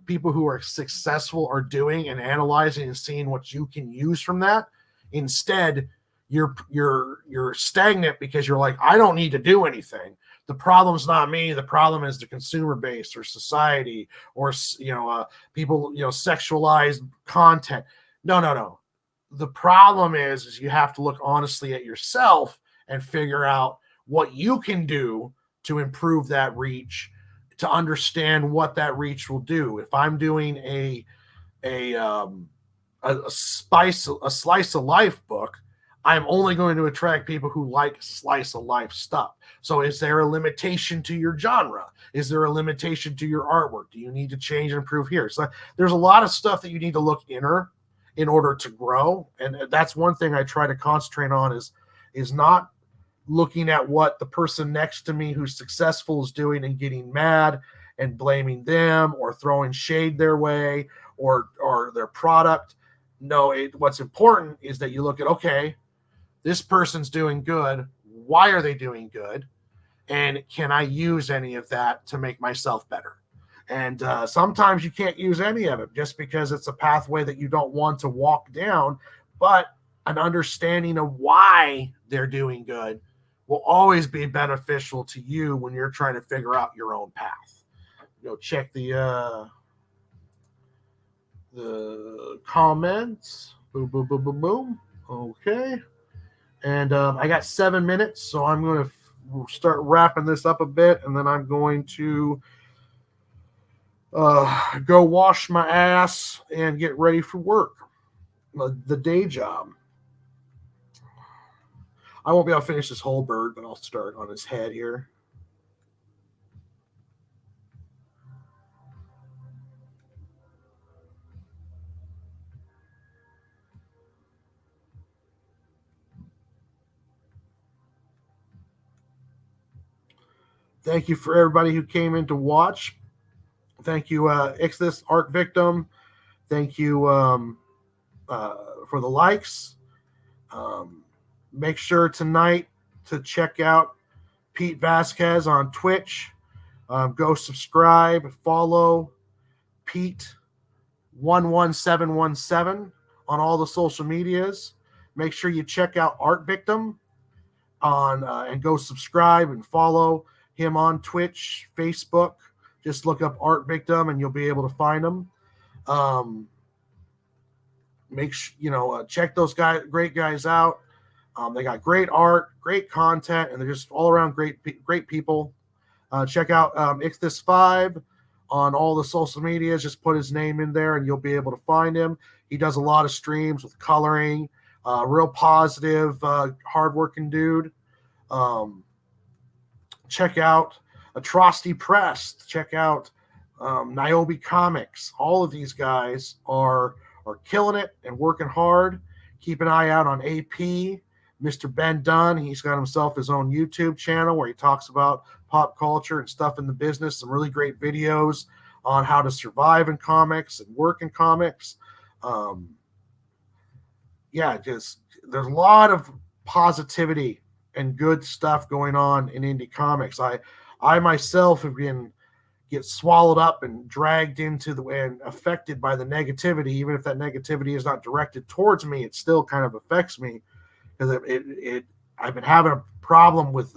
people who are successful are doing and analyzing and seeing what you can use from that. Instead, you're stagnant because you're like, I don't need to do anything. The problem's not me. The problem is the consumer base or society or people, sexualized content. No. The problem is you have to look honestly at yourself and figure out what you can do to improve that reach, to understand what that reach will do. If I'm doing a slice of life book, I'm only going to attract people who like slice of life stuff. So is there a limitation to your genre? Is there a limitation to your artwork? Do you need to change and improve here? So there's a lot of stuff that you need to look inner in order to grow. And that's one thing I try to concentrate on is not looking at what the person next to me who's successful is doing and getting mad and blaming them or throwing shade their way or their product. No, what's important is that you look at, okay, this person's doing good. Why are they doing good? And can I use any of that to make myself better? And sometimes you can't use any of it just because it's a pathway that you don't want to walk down. But an understanding of why they're doing good will always be beneficial to you when you're trying to figure out your own path. Check the comments. Boom, boom, boom, boom, boom. Okay. And I got 7 minutes, so I'm going to start wrapping this up a bit, and then I'm going to go wash my ass and get ready for work, the day job. I won't be able to finish this whole bird, but I'll start on his head here. Thank you for everybody who came in to watch. Thank you, Ixthus Art Victim. Thank you for the likes. Make sure tonight to check out Pete Vasquez on Twitch. Go subscribe, follow Pete 11717 on all the social medias. Make sure you check out Art Victim on and go subscribe and follow him on Twitch, Facebook. Just look up Art Victim and you'll be able to find him. Make sure check those great guys out. They got great art, great content, and they're just all around great people. Check out Ixthus5 on all the social medias. Just put his name in there and you'll be able to find him. He does a lot of streams with coloring. Real positive, hardworking dude. Check out Atrocity Press. Check out Niobe Comics. All of these guys are killing it and working hard. Keep an eye out on AP. Mr. Ben Dunn, he's got himself his own YouTube channel where he talks about pop culture and stuff in the business. Some really great videos on how to survive in comics and work in comics. Just there's a lot of positivity and good stuff going on in indie comics. I myself have get swallowed up and dragged into and affected by the negativity. Even if that negativity is not directed towards me, it still kind of affects me because I've been having a problem with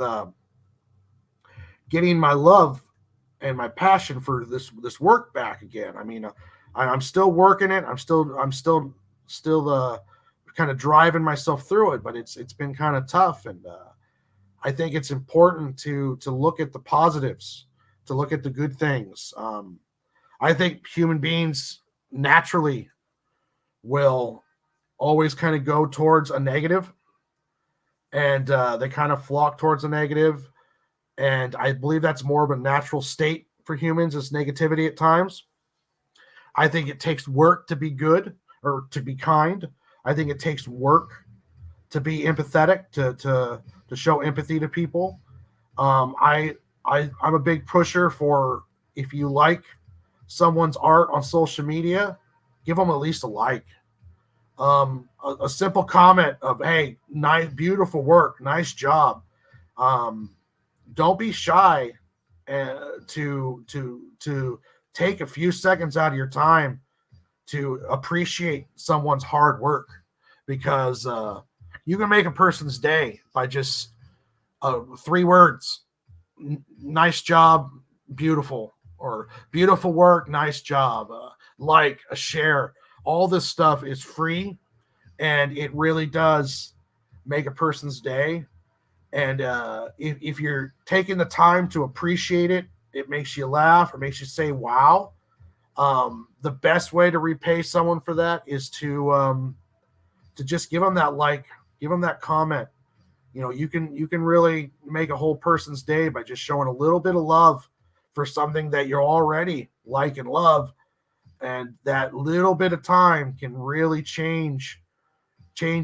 getting my love and my passion for this work back again. I mean, I'm still working it. I'm still kind of driving myself through it, but it's been kind of tough. And I think it's important to look at the positives, to look at the good things. I think human beings naturally will always kind of go towards a negative, and they kind of flock towards a negative. And I believe that's more of a natural state for humans, is negativity at times. I think it takes work to be good or to be kind. I think it takes work to be empathetic, to show empathy to people. I'm a big pusher for, if you like someone's art on social media, give them at least a like. A simple comment of, hey, nice, beautiful work, nice job. Don't be shy to take a few seconds out of your time to appreciate someone's hard work, because you can make a person's day by just 3 words: nice job, beautiful, or beautiful work, nice job, like, a share. All this stuff is free, and it really does make a person's day. And if you're taking the time to appreciate it, it makes you laugh or makes you say, wow. The best way to repay someone for that is to just give them that like, give them that comment. You can really make a whole person's day by just showing a little bit of love for something that you're already like and love. And that little bit of time can really change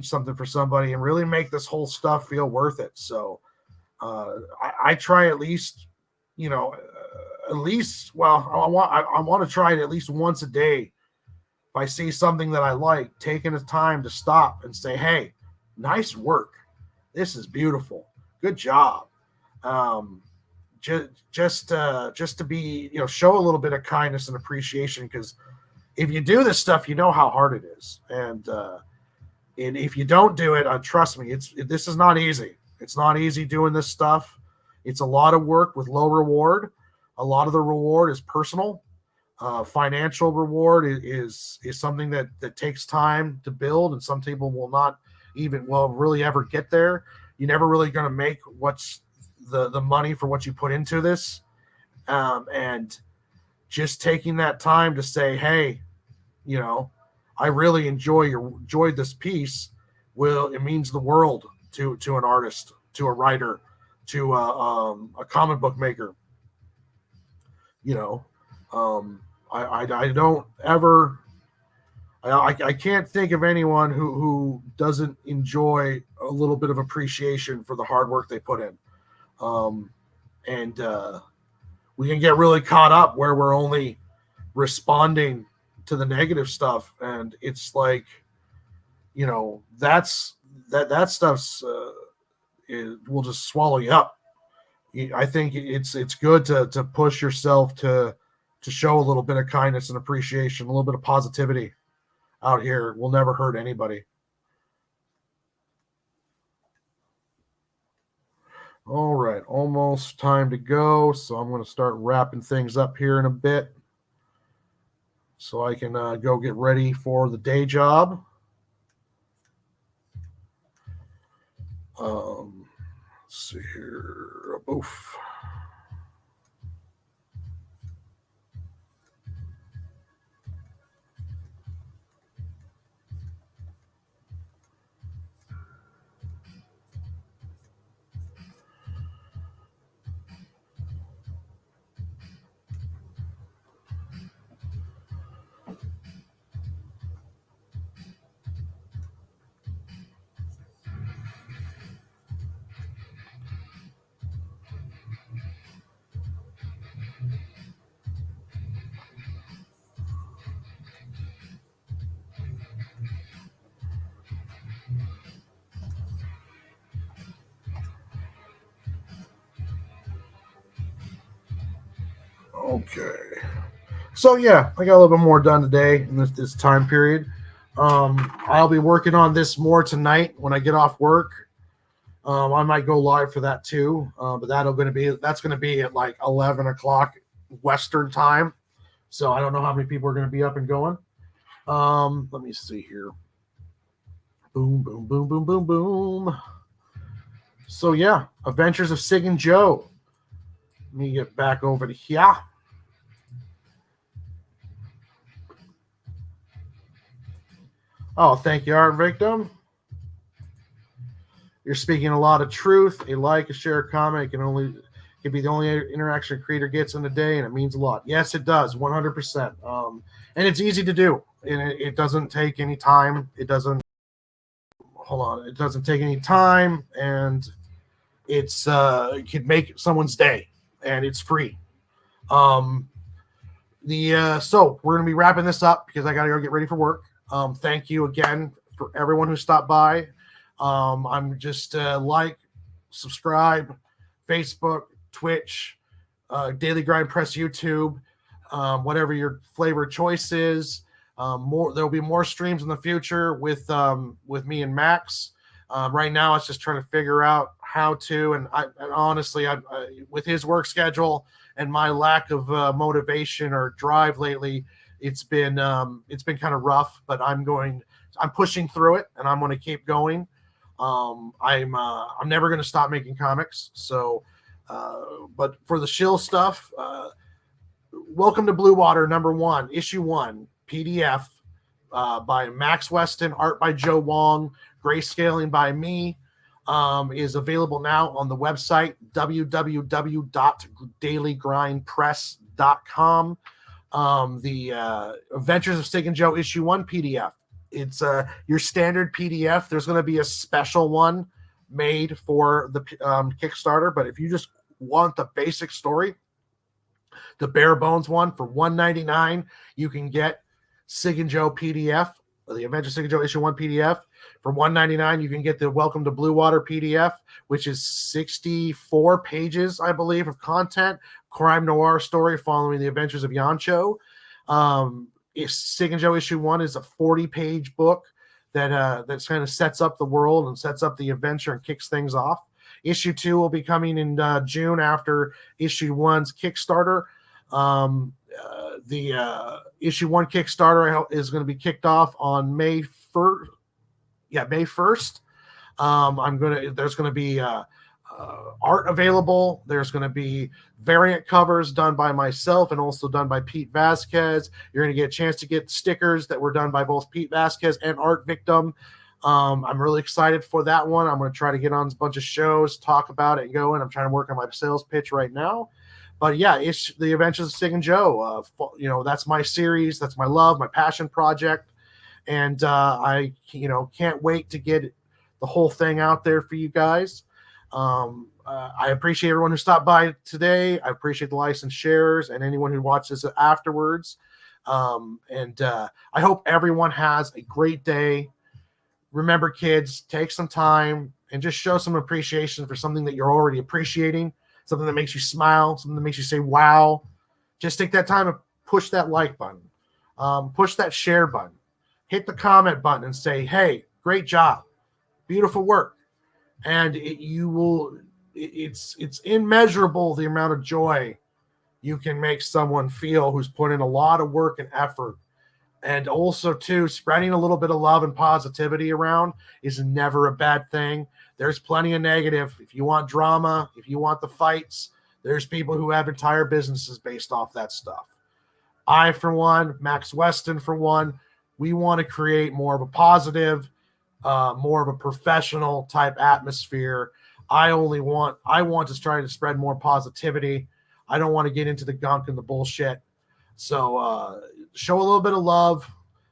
something for somebody and really make this whole stuff feel worth it. So I try at least, I want to try it at least once a day. If I see something that I like, taking the time to stop and say, hey, nice work. This is beautiful. Good job. just to be, show a little bit of kindness and appreciation, because if you do this stuff, you know how hard it is, and if you don't do it, trust me, this is not easy. It's not easy doing this stuff. It's a lot of work with low reward. A lot of the reward is personal. Financial reward is something that takes time to build, and some people will not even really ever get there. You're never really going to make what's the money for what you put into this, and just taking that time to say, hey, I really enjoyed this piece. It means the world to an artist, to a writer, to a comic book maker. I don't ever. I can't think of anyone who doesn't enjoy a little bit of appreciation for the hard work they put in. And we can get really caught up where we're only responding to the negative stuff, and it's like, that stuff's will just swallow you up. I think it's good to push yourself to show a little bit of kindness and appreciation, a little bit of positivity out here. Will never hurt anybody. All right, almost time to go, so I'm going to start wrapping things up here in a bit so I can go get ready for the day job. Let's see here. Oof. Okay. So yeah, I got a little bit more done today in this time period. I'll be working on this more tonight when I get off work. I might go live for that too, but that's going to be at like 11 o'clock Western time. So I don't know how many people are going to be up and going. Let me see here. Boom, boom, boom, boom, boom, boom. So yeah, Adventures of Sig and Joe. Let me get back over to here. Oh, thank you, Art Victim. You're speaking a lot of truth. A like, a share, a comment can be the only interaction a creator gets in a day, and it means a lot. Yes, it does, 100%. And it's easy to do, and it doesn't take any time. It doesn't take any time, and it could make someone's day, and it's free. So we're gonna be wrapping this up because I gotta go get ready for work. Thank you again for everyone who stopped by. I'm just like, subscribe, Facebook, Twitch, Daily Grind Press, YouTube, whatever your flavor choice is. There'll be more streams in the future with me and Max. Right now, it's just trying to figure out how to. And honestly, with his work schedule and my lack of motivation or drive lately, it's been kind of rough. But I'm pushing through it, and I'm going to keep going. I'm never going to stop making comics. So, but for the shill stuff, Welcome to Blue Water #1, issue 1, PDF by Max Weston, art by Joe Wong, grayscaling by me, is available now on the website www.dailygrindpress.com. The Adventures of Sig and Joe issue 1 PDF. It's your standard PDF. There's going to be a special one made for the Kickstarter, but if you just want the basic story, the bare bones one for $1.99, you can get Sig and Joe PDF. the Adventures of Sick and Joe issue 1 PDF. For $1.99, you can get the Welcome to Blue Water PDF, which is 64 pages, I believe, of content, crime noir story following the adventures of Yancho. Sick and Joe issue 1 is a 40-page book that kind of sets up the world and sets up the adventure and kicks things off. Issue 2 will be coming in June after issue 1's Kickstarter. The issue 1 Kickstarter is going to be kicked off on May 1st. Yeah, May 1st. There's going to be art available. There's going to be variant covers done by myself and also done by Pete Vasquez. You're going to get a chance to get stickers that were done by both Pete Vasquez and Art Victim. I'm really excited for that one. I'm going to try to get on a bunch of shows, talk about it, and go in. I'm trying to work on my sales pitch right now. But yeah, it's the Adventures of Sick and Joe. That's my series. That's my love, my passion project. And I can't wait to get the whole thing out there for you guys. I appreciate everyone who stopped by today. I appreciate the likes and shares and anyone who watches it afterwards. I hope everyone has a great day. Remember, kids, take some time and just show some appreciation for something that you're already appreciating, something that makes you smile, something that makes you say, wow. Just take that time and push that like button, push that share button, hit the comment button and say, hey, great job, beautiful work. And it's immeasurable the amount of joy you can make someone feel who's put in a lot of work and effort. And also, too, spreading a little bit of love and positivity around is never a bad thing. There's plenty of negative. If you want drama, if you want the fights, there's people who have entire businesses based off that stuff. I, for one, Max Weston, for one, we want to create more of a positive, more of a professional type atmosphere. I want to try to spread more positivity. I don't want to get into the gunk and the bullshit. So show a little bit of love,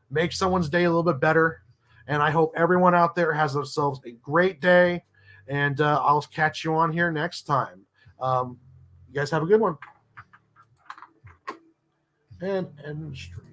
make someone's day a little bit better. And I hope everyone out there has themselves a great day. And I'll catch you on here next time. You guys have a good one. And stream.